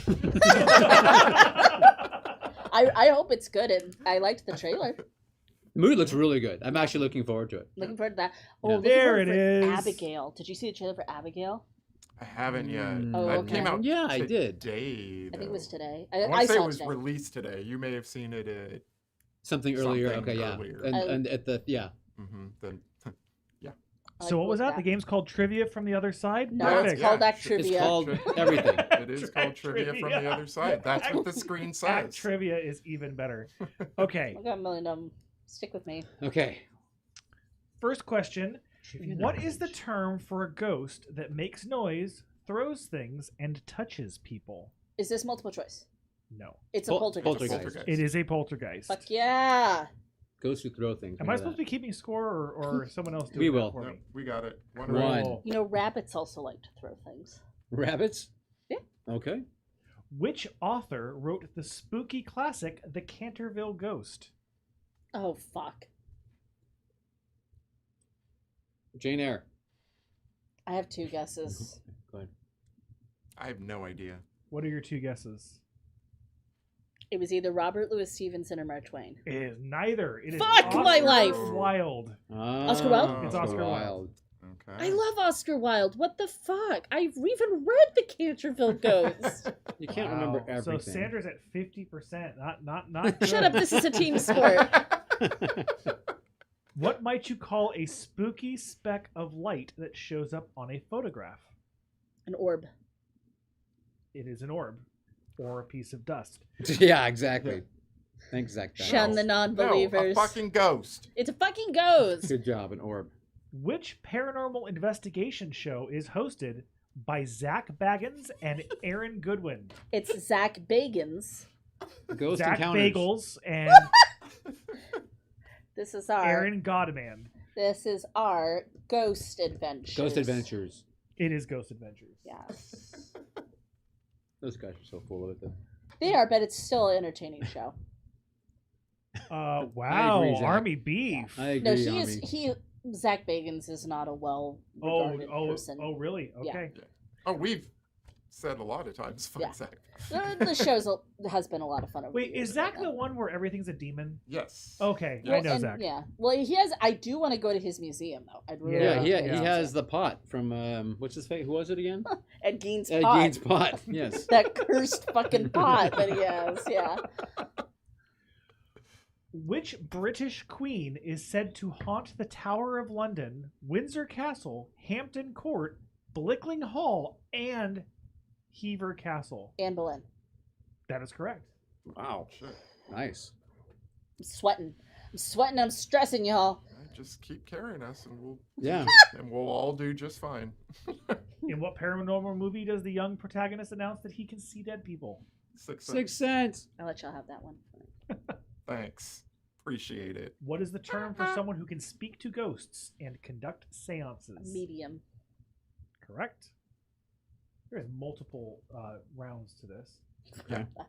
I hope it's good. I liked the trailer. The movie looks really good. I'm actually looking forward to it. Looking forward to that. Oh, Yeah. There it is. Abigail. Did you see the trailer for Abigail? I haven't yet. Oh, That okay. came out Yeah, I did. today. I think it was today. I want I to say saw it was today. released today. You may have seen it at Something earlier. Something Okay, earlier. yeah. And at the Then So what was that? The game's called Trivia from the Other Side? No, Perfect. it's called it's Trivia. called everything. It is called Trivia from the Other Side. That's what the screen says. Trivia is even better. Okay. I got a million of them. Stick with me. Okay. First question. Trivia What is the knowledge. term for a ghost that makes noise, throws things, and touches people? Is this multiple choice? No. It's a poltergeist. Poltergeist. It is a poltergeist. Fuck yeah. Ghosts who throw things. Am I supposed to be keeping score or someone else doing We that will. for No, me? we got it. One. Cool. You know, rabbits also like to throw things. Rabbits? Yeah. Okay. Which author wrote the spooky classic The Canterville Ghost? Oh, fuck. Jane Eyre. I have two guesses. Go ahead. I have no idea. What are your two guesses? It was either Robert Louis Stevenson or Mark Twain. It is neither. It is Fuck Oscar my life! Wilde. Oscar Wilde? It's Oscar Wilde. Okay. I love Oscar Wilde. What the fuck? I've even read The Canterville Ghost. You can't remember Wow. everything. So Sandra's at 50%. Not good. Shut up. This is a team sport. What might you call a spooky speck of light that shows up on a photograph? An orb. It is an orb or a piece of dust. Yeah, exactly. Thanks, Zach. Shun the non-believers. No, a fucking ghost. It's a fucking ghost. Good job, an orb. Which paranormal investigation show is hosted by Zach Baggins and Aaron Goodwin? It's Zach Bagans. Ghost Zach encounters. Bagels and This is our Aaron Godman. This is our Ghost Adventures. Ghost Adventures. It is Ghost Adventures. Yes. Those guys are so full of it. Though. They are, but it's still an entertaining show. Wow, agree, Zach. Armybeef. I agree. No, Zach Bagans is not a well-regarded person. Oh, really? Yeah. Okay. Oh, we've said a lot of times. Fuck Yeah. Zach. The show's has been a lot of fun. Over Wait, the years is Zach right the now. one where everything's a demon? Yes. Okay, Well, I know And, Zach. yeah. Well, he has. I do want to go to his museum though. I'd really Yeah, like he to go to his has museum. the pot from what's his face? Who was it again? Ed Gein's Ed pot. Gein's pot. Yes. That cursed fucking pot that he has. Yeah. Which British queen is said to haunt the Tower of London, Windsor Castle, Hampton Court, Blickling Hall, and Hever Castle? Anne Boleyn. That is correct. Wow. Shit. Nice. I'm sweating. I'm stressing, y'all. Just keep carrying us, and Yeah. we'll all do just fine. In what paranormal movie does the young protagonist announce that he can see dead people? Sixth Sense. I'll let y'all have that one. Thanks. Appreciate it. What is the term for someone who can speak to ghosts and conduct seances? A medium. Correct. There is multiple rounds to this. Okay. I'm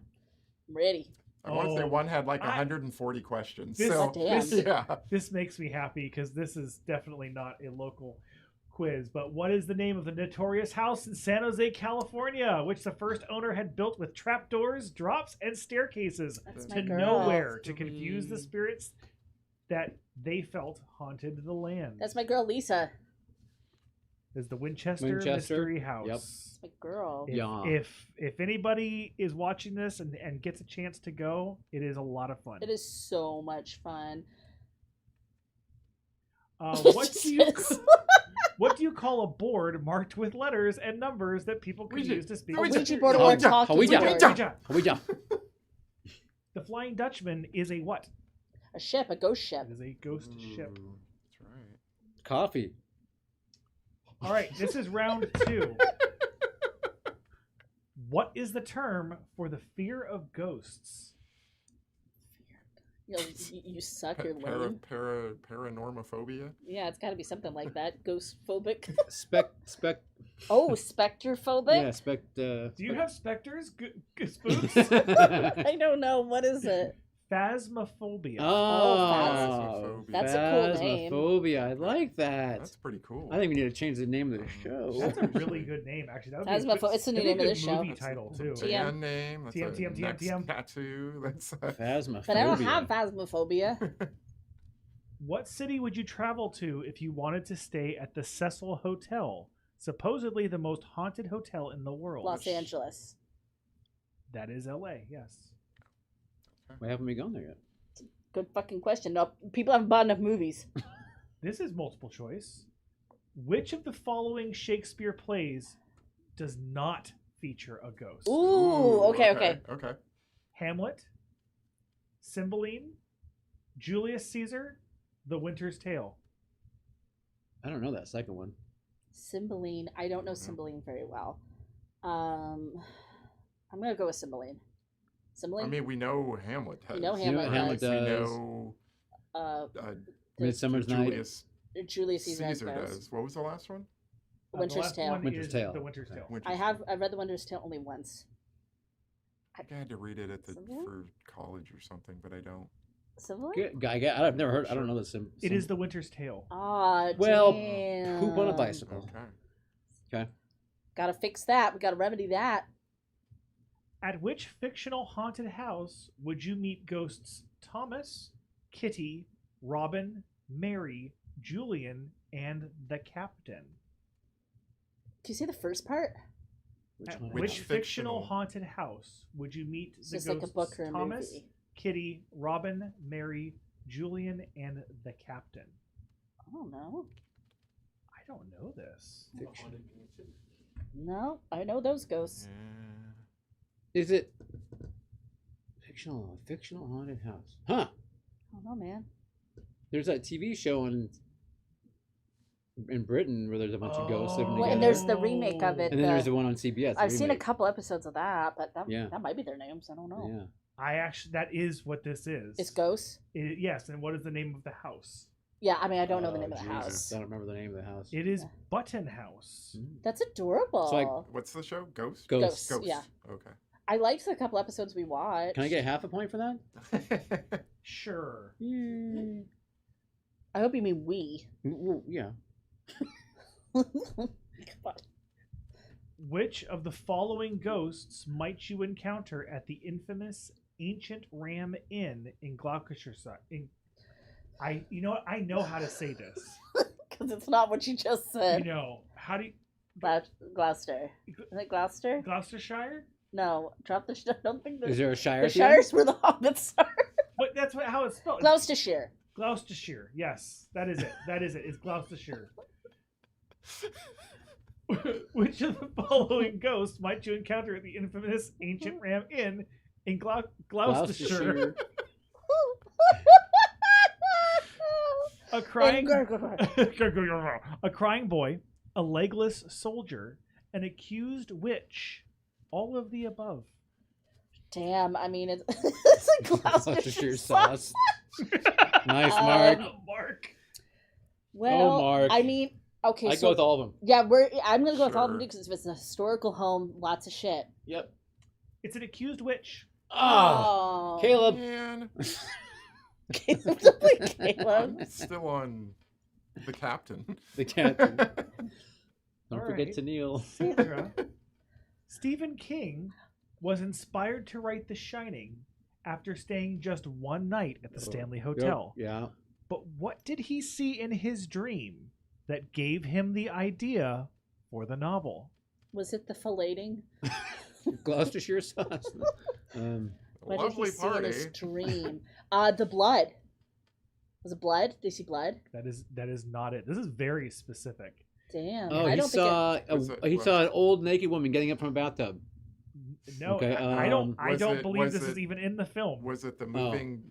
ready. I want to say Oh, one had like I- 140 questions. This- so Damn. yeah. This makes me happy because this is definitely not a local quiz. But what is the name of the notorious house in San Jose, California, which the first owner had built with trapdoors, drops, and staircases That's to my girl. nowhere to confuse the spirits that they felt haunted the land? That's my girl Lisa. Is the Winchester Winchester, Mystery House. yep. That's my girl. If, Yeah. if anybody is watching this and gets a chance to go, it is a lot of fun. It is so much fun. What do you call a board marked with letters and numbers that people can Ouija. use to speak? A Ouija. Ouija board or a Ouija. talking Ouija. board. Ouija. Ouija. The Flying Dutchman is a what? A ship, a ghost ship. It is a ghost ship. Ooh, That's right. Coffee. All right, this is round 2. What is the term for the fear of ghosts? You suck, you're lame. Paranormophobia. Yeah, it's got to be something like that. Ghost phobic. Spec. Oh, specter phobic? Yeah, spec. Do you have specters? Spooks? I don't know. What is it? Phasmophobia. Oh, That's a cool name. Phasmophobia. I like that. That's pretty cool. I think we need to change the name of the show. That's a really good name, actually. That would be a Phasmopho- it's the new that'd be name a of good the show. movie That's a title, too. TM. band name. That's TM, a TM, next TM. tattoo. That's Phasmophobia. But I don't have phasmophobia. What city would you travel to if you wanted to stay at the Cecil Hotel? Supposedly the most haunted hotel in the world. Los Angeles. That is LA, yes. Why haven't we gone there yet? Good fucking question. No, people haven't bought enough movies. This is multiple choice. Which of the following Shakespeare plays does not feature a ghost? Ooh, okay. Okay. Hamlet, Cymbeline, Julius Caesar, The Winter's Tale. I don't know that second one. Cymbeline. I don't know Cymbeline very well. I'm gonna go with Cymbeline. Cymbeline. I mean, we know Hamlet does. We know Hamlet does. We know Midsummer's Night. Julius Caesar does. What was the last one? Winter's Tale. Winter's Tale. The Winter's Tale. I've read the Winter's Tale only once. I had to read it for college or something, but I don't. Cymbeline? I've never heard. I don't know this. It is the Winter's Tale. Ah, well, damn. poop on a bicycle. Okay. Gotta fix that. We gotta remedy that. At which fictional haunted house would you meet ghosts Thomas, Kitty, Robin, Mary, Julian, and the Captain? Can you say the first part? At which fictional haunted house would you meet the ghosts like a book or a Thomas, movie. Kitty, Robin, Mary, Julian, and the Captain? I don't know. I don't know this. No, I know those ghosts. Is it fictional haunted house? Huh. I don't know, man. There's that TV show in Britain where there's a bunch of ghosts living Well, together. and there's the remake of it. And then there's the one on CBS. I've seen a couple episodes of that, but that Yeah. might be their names. I don't know. Yeah. That is what this is. It's ghosts. Yes, and what is the name of the house? Yeah, I mean, I don't know the name of the Jesus. house. I don't remember the name of the house. It is Button House. That's adorable. So What's the show? Ghost? Ghosts. Yeah. Okay. I liked the couple episodes we watched. Can I get half a point for that? Sure. I hope you mean we. Well, yeah. Which of the following ghosts might you encounter at the infamous Ancient Ram Inn in Gloucestershire? I know how to say this. Because it's not what you just said. How do you... Gloucester. Is it Gloucester? Gloucestershire? No, drop the. I don't think Is there a Shire? the Shire's where the hobbits are. But that's how it's spelled. Gloucestershire. Gloucestershire. Yes, that is it. It's Gloucestershire. Which of the following ghosts might you encounter at the infamous Ancient Ram Inn in Gloucestershire? A crying boy, a legless soldier, an accused witch. All of the above. Damn, I mean, it's like Gloucestershire sauce. Nice, Mark. Mark. Well, Mark. I mean, okay, I go with all of them. Yeah, I'm gonna go with all of them because if it's a historical home, lots of shit. Yep. It's an accused witch. Oh, Caleb. Man. Caleb. I'm still on the Captain. The Captain. Don't All forget right. to kneel. Sandra. Stephen King was inspired to write The Shining after staying just one night at the Stanley Hotel. Yep. Yeah. But what did he see in his dream that gave him the idea for the novel? Was it the filleting? Gloucestershire sauce. What Lovely did he see in his party. dream? The blood. Was it blood? Did you see blood? That is not it. This is very specific. Damn. Oh, I don't he saw an old naked woman getting up from a bathtub. No, Okay, I don't was believe this it- is even in the film. Was it the moving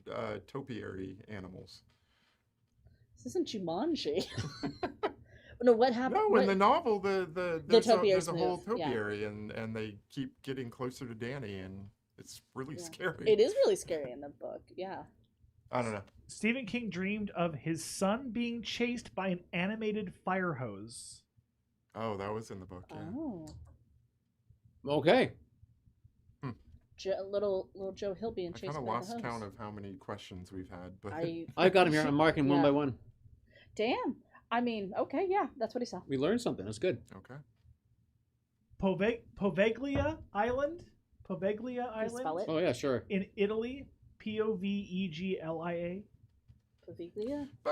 topiary animals? This isn't Jumanji. No, what happened? No, in the novel, there's topiaries a whole move, yeah. topiary, and they keep getting closer to Danny, and it's really scary. It is really scary in the book. Yeah. I don't know. Stephen King dreamed of his son being chased by an animated fire hose. Oh, that was in the book. Yeah. Oh. Okay. Little Joe Hill being I chased kind of by lost the hose. count of how many questions we've had, but I got him here. I'm marking one Yeah. by one. Damn. I mean, okay, yeah, that's what he saw. We learned something. That's good. okay. Poveglia Island? Poveglia Can you spell Island? it? Oh yeah, sure. In Italy, Poveglia. Poveglia? Bolivia.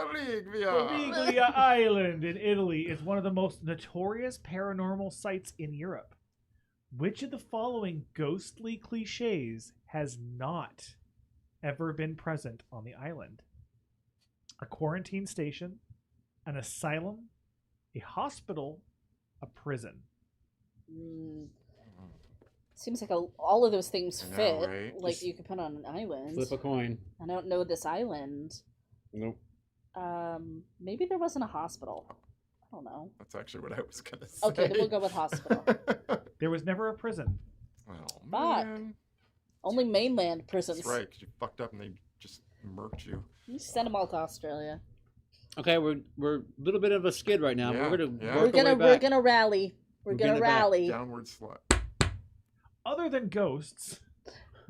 Poveglia Island in Italy is one of the most notorious paranormal sites in Europe. Which of the following ghostly cliches has not ever been present on the island? A quarantine station, an asylum, a hospital, a prison. Seems like all of those things I know, fit. right? Like Just you could put on an island. Flip a coin. I don't know this island. Nope. Maybe there wasn't a hospital. I don't know. That's actually what I was going to say. Okay, then we'll go with hospital. There was never a prison. Oh, Fuck. man. Only mainland prisons. That's right, because you fucked up and they just murked you. You send them all to Australia. Okay, we're a little bit of a skid right now. Yeah, We're gonna yeah. work our way We're back. gonna rally. We're We're gonna getting it back. rally. Downward slide. Other than ghosts,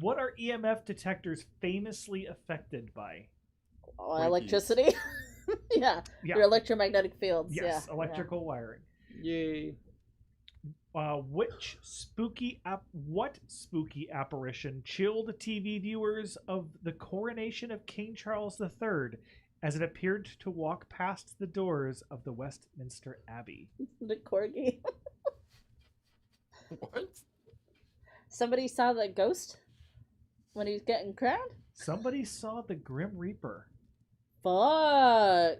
what are EMF detectors famously affected by? Oh, electricity. Yeah. Yeah. Your electromagnetic fields. Yes, Yeah. electrical wiring. Yay. What spooky apparition chilled TV viewers of the coronation of King Charles III as it appeared to walk past the doors of the Westminster Abbey? The corgi. What? Somebody saw the ghost when he was getting crowned? Somebody saw the Grim Reaper. Fuck.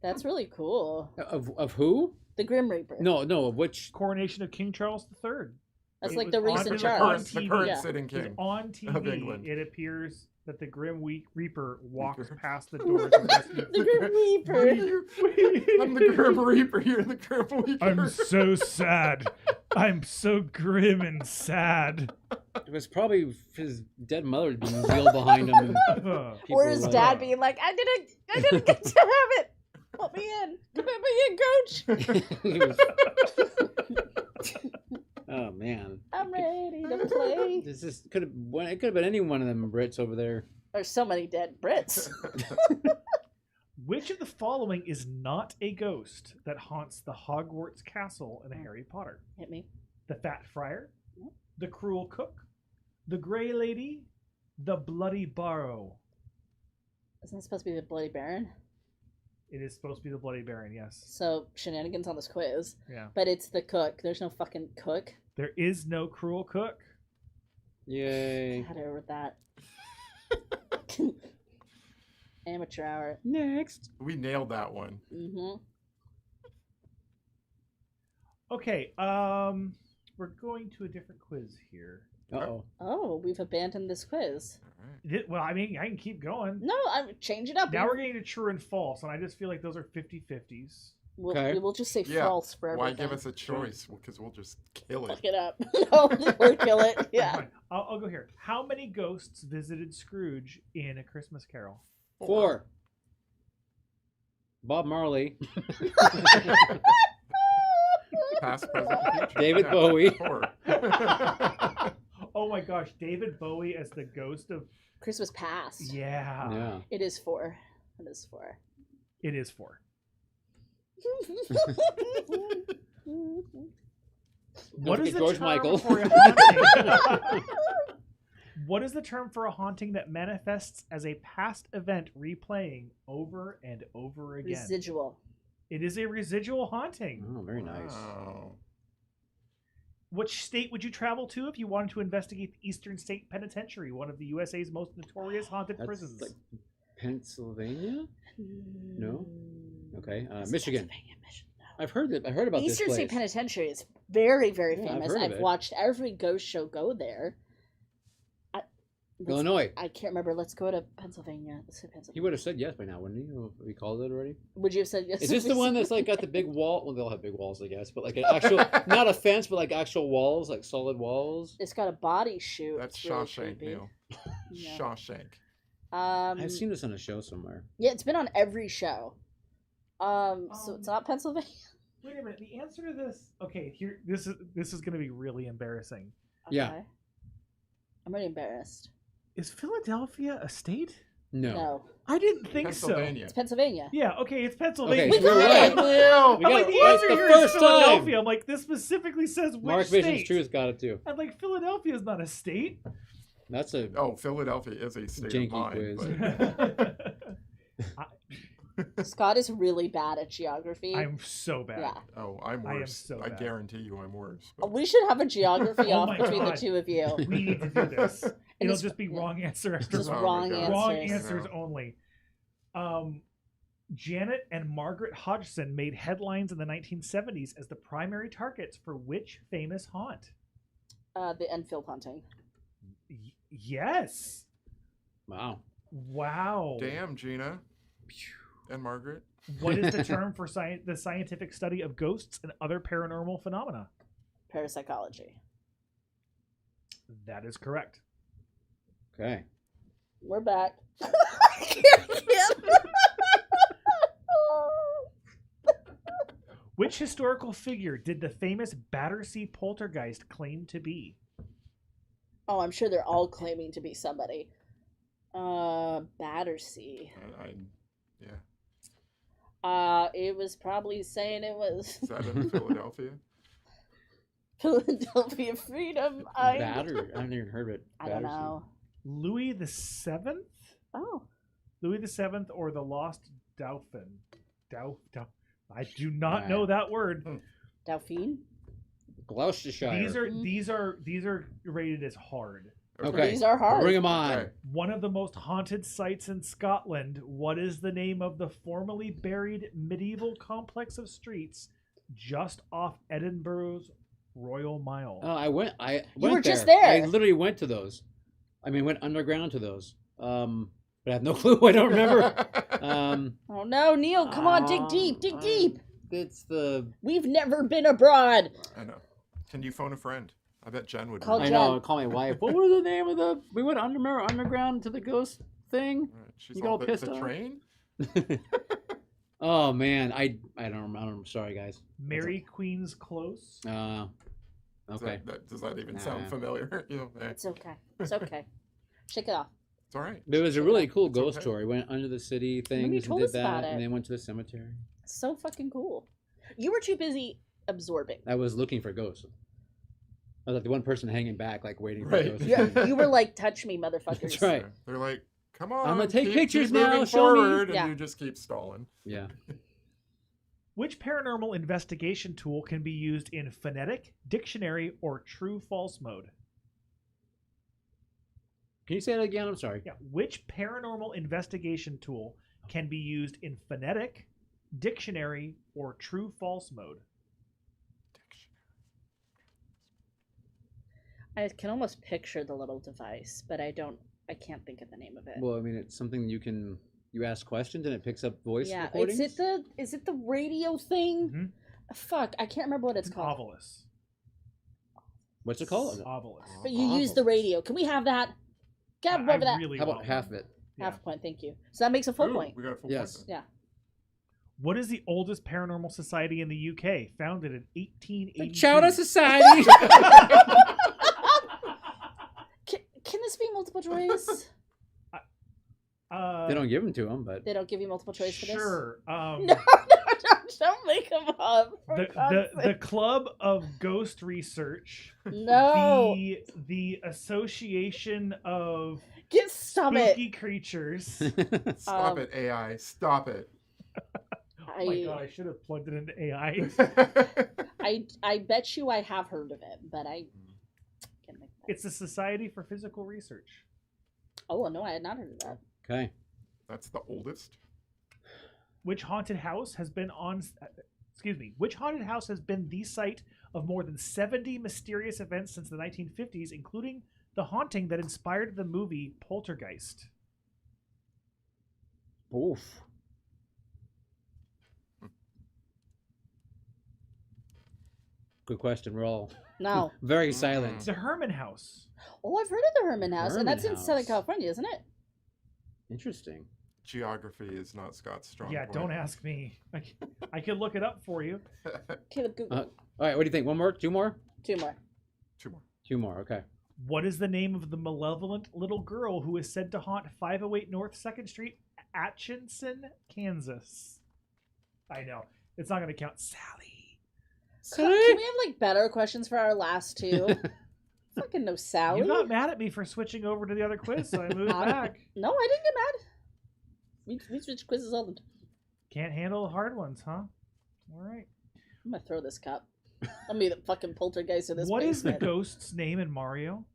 That's really cool. Of who? The Grim Reaper. No, of which? Coronation of King Charles III. That's It like was the on recent the Charles. The current Yeah. sitting It was king on of TV. England. It appears that the Grim Reaper walks Reaper. past the doors of Westminster. The Grim Reaper. I'm the Grim Reaper. You're the Grim Reaper. I'm so sad. I'm so grim and sad. It was probably his dead mother being wheeled behind him. And Uh, people Or his were dad being like, I didn't get to have it. Put me in. Put me in, coach. He was- Oh man. I'm ready to play. This is it could have been any one of them Brits over there. There's so many dead Brits. which of the following is not a ghost that haunts the Hogwarts castle in Harry Potter? Hit me. The Fat Friar, the Cruel Cook, the Grey Lady, the Bloody Barrow. Isn't it supposed to be the Bloody Baron? It is supposed to be the Bloody Baron, yes. So shenanigans on this quiz. Yeah. But it's the cook. There's no fucking cook. There is no Cruel Cook. Yay. Had over that. Amateur hour. Next. We nailed that one. Mm-hmm. Okay, we're going to a different quiz here. Uh-oh. Oh, we've abandoned this quiz. All right. Well, I mean, I can keep going. No, I'm change it up. Now we're getting to true and false, and I just feel like those are 50-50s. Okay. We'll just say Yeah. false for everything. Why give us a choice? Because we'll just kill Fuck it. it up. No, or kill it. Yeah. Fine. I'll go here. How many ghosts visited Scrooge in A Christmas Carol? 4. Bob Marley. Past, present, future. David Yeah, Bowie. 4. Oh my gosh, David Bowie as the ghost of... Christmas past. Yeah. Yeah. It is 4. It is 4. It is 4. What Don't is forget the George term Michael. for a haunting? What is the term for a haunting that manifests as a past event replaying over and over again? Residual. It is a residual haunting. Oh, very nice. Wow. Which state would you travel to if you wanted to investigate the Eastern State Penitentiary, one of the USA's most notorious haunted That's prisons? like Pennsylvania? No? Okay. It's Michigan. Pennsylvania, Michigan. No. I've heard about Eastern this State place. Penitentiary is very, very Yeah, I've famous. heard of I've it. watched every ghost show go there. Illinois. I can't remember. Let's go to Pennsylvania. Let's go to He Pennsylvania. would have said yes by now, wouldn't he? If we called it already. Would you have said yes? Is this the one that's like got the big wall? Well, they all have big walls, I guess, but like an actual, not a fence, but like actual walls, like solid walls. It's got a body shoot. That's It's really Shawshank, creepy. Neil. Yeah. Shawshank. I've seen this on a show somewhere. Yeah, it's been on every show. So it's not Pennsylvania. Wait a minute. The answer to this. Okay, here. This is going to be really embarrassing. Yeah. Okay. I'm really embarrassed. Is Philadelphia a state? No. No, I didn't think so. Pennsylvania. it's Pennsylvania. Yeah. Okay, it's Pennsylvania. Okay, so we're right. Neil! We I'm got like, it the right answer the here is first time. Philadelphia. I'm like, this specifically says which Mark state. Vision's Truth got it too. I'm like, Philadelphia is not a state. That's a Oh, Philadelphia is a state Janky of mind. quiz. Scott is really bad at geography. I'm so bad. Yeah. Oh, I'm I am worse. so I bad. guarantee you I'm worse. But We should have a geography Oh off my between God. the two of you. We need to do this. It'll it's- just be yeah. wrong answer after Just Oh my wrong God. answers. wrong answers No. only. Janet and Margaret Hodgson made headlines in the 1970s as the primary targets for which famous haunt? The Enfield haunting. Yes. wow. Wow. damn, Gina. And Margaret. What is the term for the scientific study of ghosts and other paranormal phenomena? Parapsychology. That is correct. Okay. We're back. Which historical figure did the famous Battersea poltergeist claim to be? Oh, I'm sure they're all claiming to be somebody. Battersea. Yeah. It was probably saying it was Is that in Philadelphia? Philadelphia Freedom. Batter. I haven't even heard of it. I don't know. Louis the Seventh? Oh. Louis the Seventh or the Lost Dauphin? I do not know that word. Dauphine? Gloucestershire. These are rated as hard. Okay. These are hard. Bring them on. Okay. One of the most haunted sites in Scotland. What is the name of the formerly buried medieval complex of streets just off Edinburgh's Royal Mile? Oh, I went You were there. just there. I literally went to those. I mean, went underground to those. But I have no clue. I don't remember. Oh no, Neil, come on, dig deep, dig deep. It's the. We've never been abroad. I know. Can you phone a friend? I bet Jen would. Call I Jen. know. Call my wife. What was the name of the? We went underground to the ghost thing. Right, she's You got all pissed the off? train? Oh man, I don't. I'm sorry, guys. Mary Queen's Close. Okay. Does that even sound Nah. familiar? You know, It's okay. It's okay. Shake it off. it's all right. There was a really cool It's ghost okay. tour. We went under the city Remember you things and told did us about that, it. and then went to the cemetery. So fucking cool. You were too busy absorbing. I was looking for ghosts. I was like the one person hanging back, like waiting for Right. ghosts. Yeah, you were like, touch me, motherfuckers. That's right. They're like, come on. I'm gonna take keep pictures now, moving show me." forward, and Yeah. you just keep stalling. Yeah. Which paranormal investigation tool can be used in phonetic, dictionary, or true-false mode? Can you say that again? I'm sorry. Yeah. Which paranormal investigation tool can be used in phonetic, dictionary, or true-false mode? I can almost picture the little device, but I can't think of the name of it. Well, I mean, it's something you ask questions and it picks up voice Yeah, recordings. is it the radio thing? Mhm. Fuck, I can't remember what it's An called. ovilus. What's it called? Ovilus. But you use the radio. Can we have that? God, I over that. really How about want half one. of it? Half a point, thank you. So that makes a full Ooh, point. we got a full Yes. point. Yeah. What is the oldest paranormal society in the UK? Founded in 1882. The Chowder Society. Can this be multiple choice? They don't give them to him, but They don't give you multiple choice for this? Sure. No, don't make them up. for God's The sake. Club of Ghost Research. No. The Association of Stop Spooky it. Creatures. Stop it, AI. Stop it. Oh my god, I should have plugged it into AI. I bet you I have heard of it, but I can't make that. It's the Society for Physical Research. Oh, no, I had not heard of that. okay. That's the oldest. Which haunted house has been Which haunted house has been the site of more than 70 mysterious events since the 1950s, including the haunting that inspired the movie Poltergeist? Oof. Good question. We're all No. very silent. It's the Herman House. Oh, I've heard of the Herman House, and that's in Herman Southern House. California, isn't it? Interesting. Geography is not Scott's strong Yeah, point. don't ask me. I can look it up for you. Caleb, Google. All right. What do you think? One more? Two more? Two more. Two more. Two more. Okay. What is the name of the malevolent little girl who is said to haunt 508 North 2nd Street, Atchison, Kansas? I know. It's not going to count. Sally. Can we have like better questions for our last two? Fucking no Sally. You got mad at me for switching over to the other quiz, so I moved back. No, I didn't get mad. We switch quizzes all the time. Can't handle the hard ones, huh? All right. I'm gonna throw this cup. I'll be the fucking poltergeist in this What is the basement. ghost's name in Mario?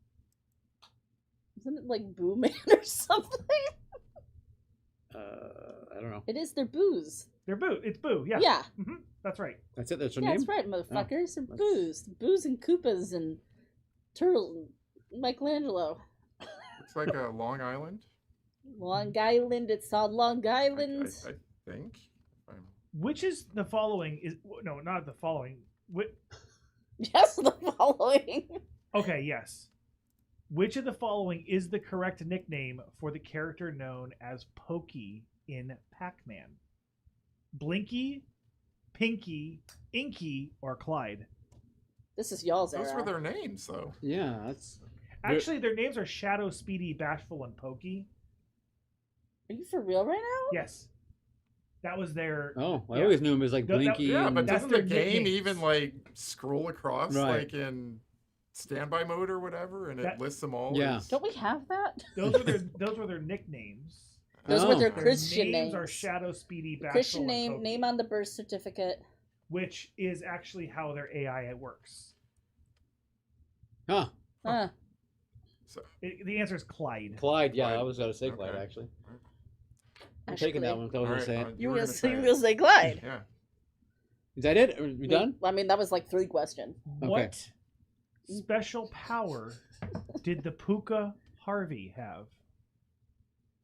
Isn't it like Boo Man or something? I don't know. It is their booze. They're Boo. It's Boo. Yeah. Yeah. hmm That's right. That's it. That's her Yeah, name. that's right, motherfuckers. They're that's- booze. Booze and Koopas and Turtle Michelangelo. It's like a Long Island. Long Island, it's on Long Island. think. Which is the following? Is no, not the following. Yes, the following. Okay, yes. Which of the following is the correct nickname for the character known as Pokey in Pac-Man? Blinky, Pinky, Inky, or Clyde? This is y'all's Those era. were their names, though. Yeah, that's Actually, their names are Shadow, Speedy, Bashful, and Pokey. Are you for real right now? Yes. That was their... I yeah. always knew him as like No, that- Blinky. Yeah, and- but That's doesn't the their game nicknames. even like scroll across Right. like in standby mode or whatever, and it That- lists them all? Yeah. as- Don't we have that? Those were their nicknames. Those were their Oh. Christian names. names. Are Shadow, Speedy, Bashful, Christian and name, Pokey, name on the birth certificate. which is actually how their AI works. Huh. Huh. The answer is Clyde. Clyde, yeah, Clyde. I was going to say Clyde, Okay. actually. I'm taking that one because I was All going to say right, it. You were were gonna say gonna say Clyde. Yeah. Is that it? Are we done? I mean, that was like 3 questions. Okay. What special power did the Puka Harvey have?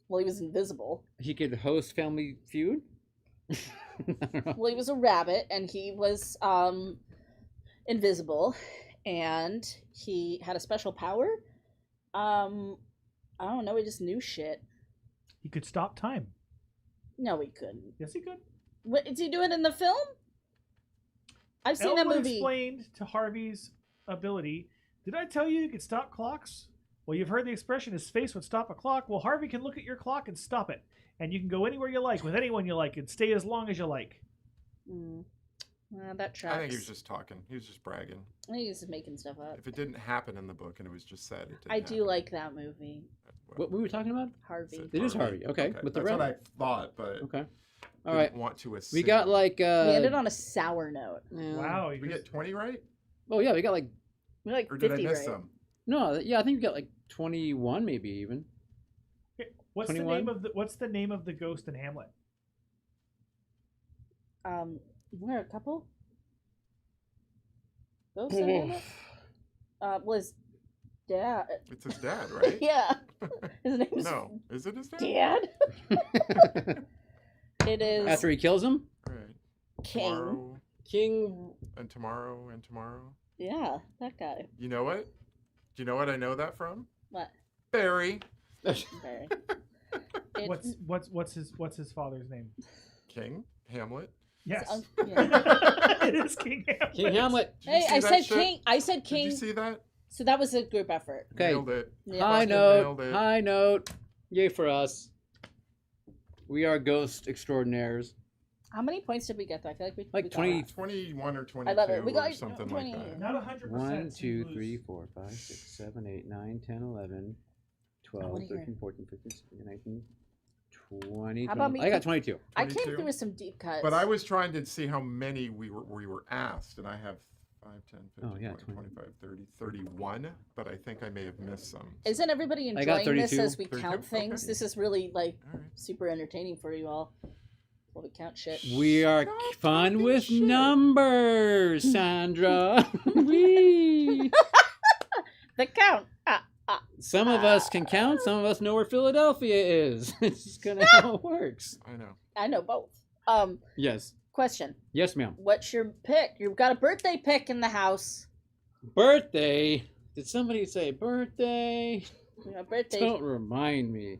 Well, he was invisible. He could host Family Feud? I don't know. Well, he was a rabbit, and he was invisible, and he had a special power. I don't know. He just knew shit. He could stop time. No, he couldn't. Yes, he could. What, did he do it in the film? I've seen that Elwood movie. explained to Harvey's ability. Did I tell you could stop clocks? Well, you've heard the expression, his face would stop a clock. Well, Harvey can look at your clock and stop it. And you can go anywhere you like, with anyone you like, and stay as long as you like. That tracks. I think he was just talking. He was just bragging. I think he was just making stuff up. If it didn't happen in the book and it was just said, it didn't I do happen. like that movie, What we were talking about? Harvey. It is Harvey. Okay. With the That's what I red. thought, but Okay. All didn't right. want to assume. We got like. We ended on a sour note. Wow. Did we get 20 right? Oh, yeah, we got like. We're like Or 50 did I miss right. some? No, yeah, I think we got like 21 maybe even. What's 21? What's the name of the ghost in Hamlet? We're a couple. Ghost in Hamlet? Was dad. It's his dad, right? Yeah. His name is No. Is it his dad? Dad. It is After he kills him? Right. King. Tomorrow King. and tomorrow and tomorrow. Yeah, that guy. You know what? Do you know what I know that from? What? Barry. Very. It- What's his father's name? King. Hamlet. Yes. yeah. It is King Hamlet. King Hamlet. Did you Hey, see I that said shit? king. I said Did king. you see that? So that was a group effort. Okay. Nailed it. Yeah. High Fucking note. nailed it. High note. Yay for us. We are ghost extraordinaires. How many points did we get though? I feel like we Like we got 20. that. 21 or 22 I love it. We got or something 20. like that. Not 100%. 1, so you 2, lose. 3, 4, 5, 6, 7, 8, 9, 10, 11, 12, wanna hear 13, 14, 15, 16, 19, 20. How about 20. me? I got 22. I came 22? through with some deep cuts. But I was trying to see how many we were asked, and I have 5, 10, 15, Oh, yeah, 20, 25, 30, 31, but I think I may have missed some. Isn't everybody I got enjoying this 32. as we 32? count things? Okay. This is really like All right. super entertaining for you all. While we count shit. We are Stop fun talking with shit. numbers, Sandra. Whee! The count. Some of us can count. Some of us know where Philadelphia is. It's just kind of how it works. I know. I know both. Yes. Question. Yes, ma'am. What's your pick? You've got a birthday pick in the house. Birthday. Did somebody say birthday? A birthday. Don't remind me.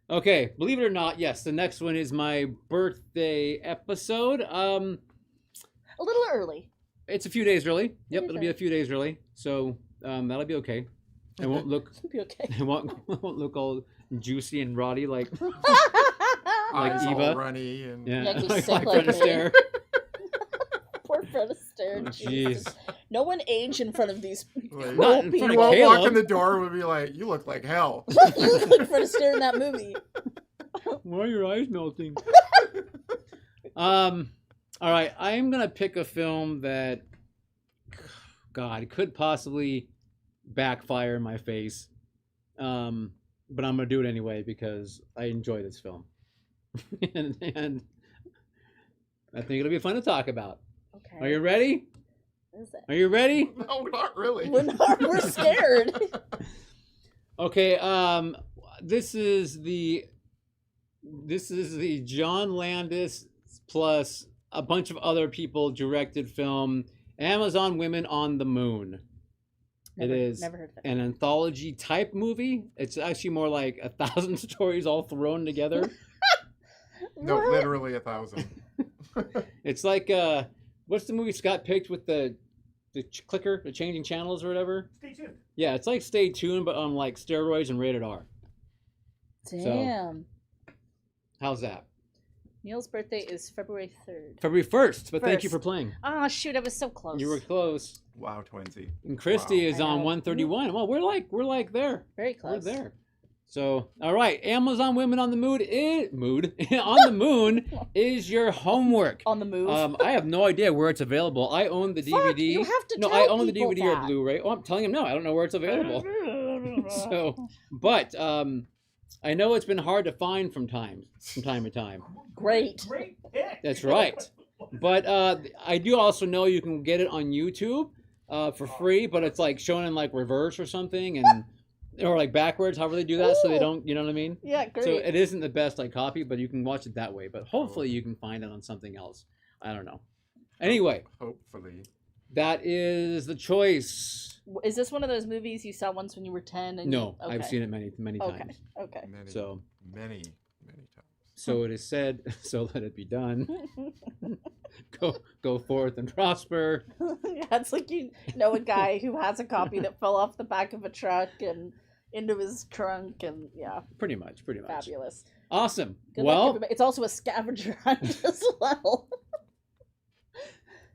Okay, believe it or not, yes, the next one is my birthday episode. A little early. It's a few days early. Yep, is it'll be a few days early. So that'll be okay. It won't look It'll be okay. it won't look all juicy and rotty like Like Eva. Eva. All runny and yeah, Yeah, 'cause like sick Fred like me. Astaire. Poor Fred Astaire. Oh, Jesus. jeez. No one age in front of these like, Not in front you of won't Caleb. walk in the door and be like, "You look like hell." You look like Fred Astaire in that movie. Why are your eyes melting? All right, I'm gonna pick a film that, God, could possibly backfire in my face, but I'm gonna do it anyway because I enjoy this film, and I think it'll be fun to talk about. Okay. Are you ready? What is it? Are you ready? No, not really. We're scared. Okay. This is the This is the John Landis plus a bunch of other people directed film, Amazon Women on the Moon. It is never heard of it. an anthology type movie. It's actually more like 1,000 stories all thrown together. No, What? literally 1,000. It's like what's the movie Scott picked with the clicker, the changing channels or whatever? Stay tuned. Yeah, it's like Stay Tuned, but on like steroids and rated R. Damn. How's that? Neil's birthday is February 3rd. February 1st, but thank you for First. playing. Oh, shoot, I was so close. You were close. Wow, twinsy. And Christy Wow. is on I know. 131. Well, we're like there. Very close. We're there. So, all right, Amazon Women on the Moon on the Moon is your homework. On the move. I have no idea where it's available. I own the DVD. Fuck, you have to No, tell I own the people DVD or that. Blu-ray. Oh, I'm telling him no. I don't know where it's available. So, but I know it's been hard to find from time to time. Great. Great pick. That's right. But I do also know you can get it on YouTube for free, but it's like shown in like reverse or something, and or like backwards, however they do that, so they Ooh. don't, you know what I mean? Yeah, great. So it isn't the best like copy, but you can watch it that way. But hopefully you can find it on something else. I don't know. Anyway, Hopefully. that is the choice. Is this one of those movies you saw once when you were 10? And No, okay. I've seen it many Okay. times. Okay. Many, So many times. so it is said, so let it be done. Go forth and prosper. Yeah, it's like you know a guy who has a copy that fell off the back of a truck and into his trunk, and yeah, Pretty much. fabulous. Awesome. Good luck, Well, everybody. It's also a scavenger hunt as well.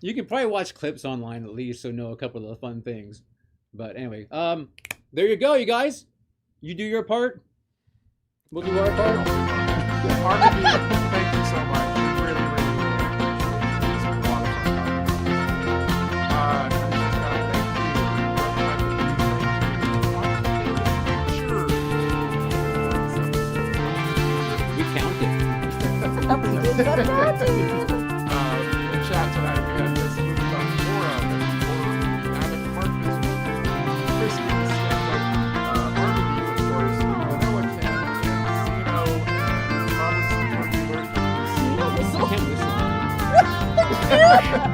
you can probably watch clips online at least, so know a couple of the fun things. But anyway, there you go, you guys. You do your part. We'll do our part. Armybeef, thank you so much. We really, really, really appreciate it. It's been a lot of fun. We counted. Oh, we did that. In chat tonight, we had this movie on forum, and Adam Marcus, Christy, Armybeef, of course, Noah Ken, and Zeno, and probably some popular. I can't listen.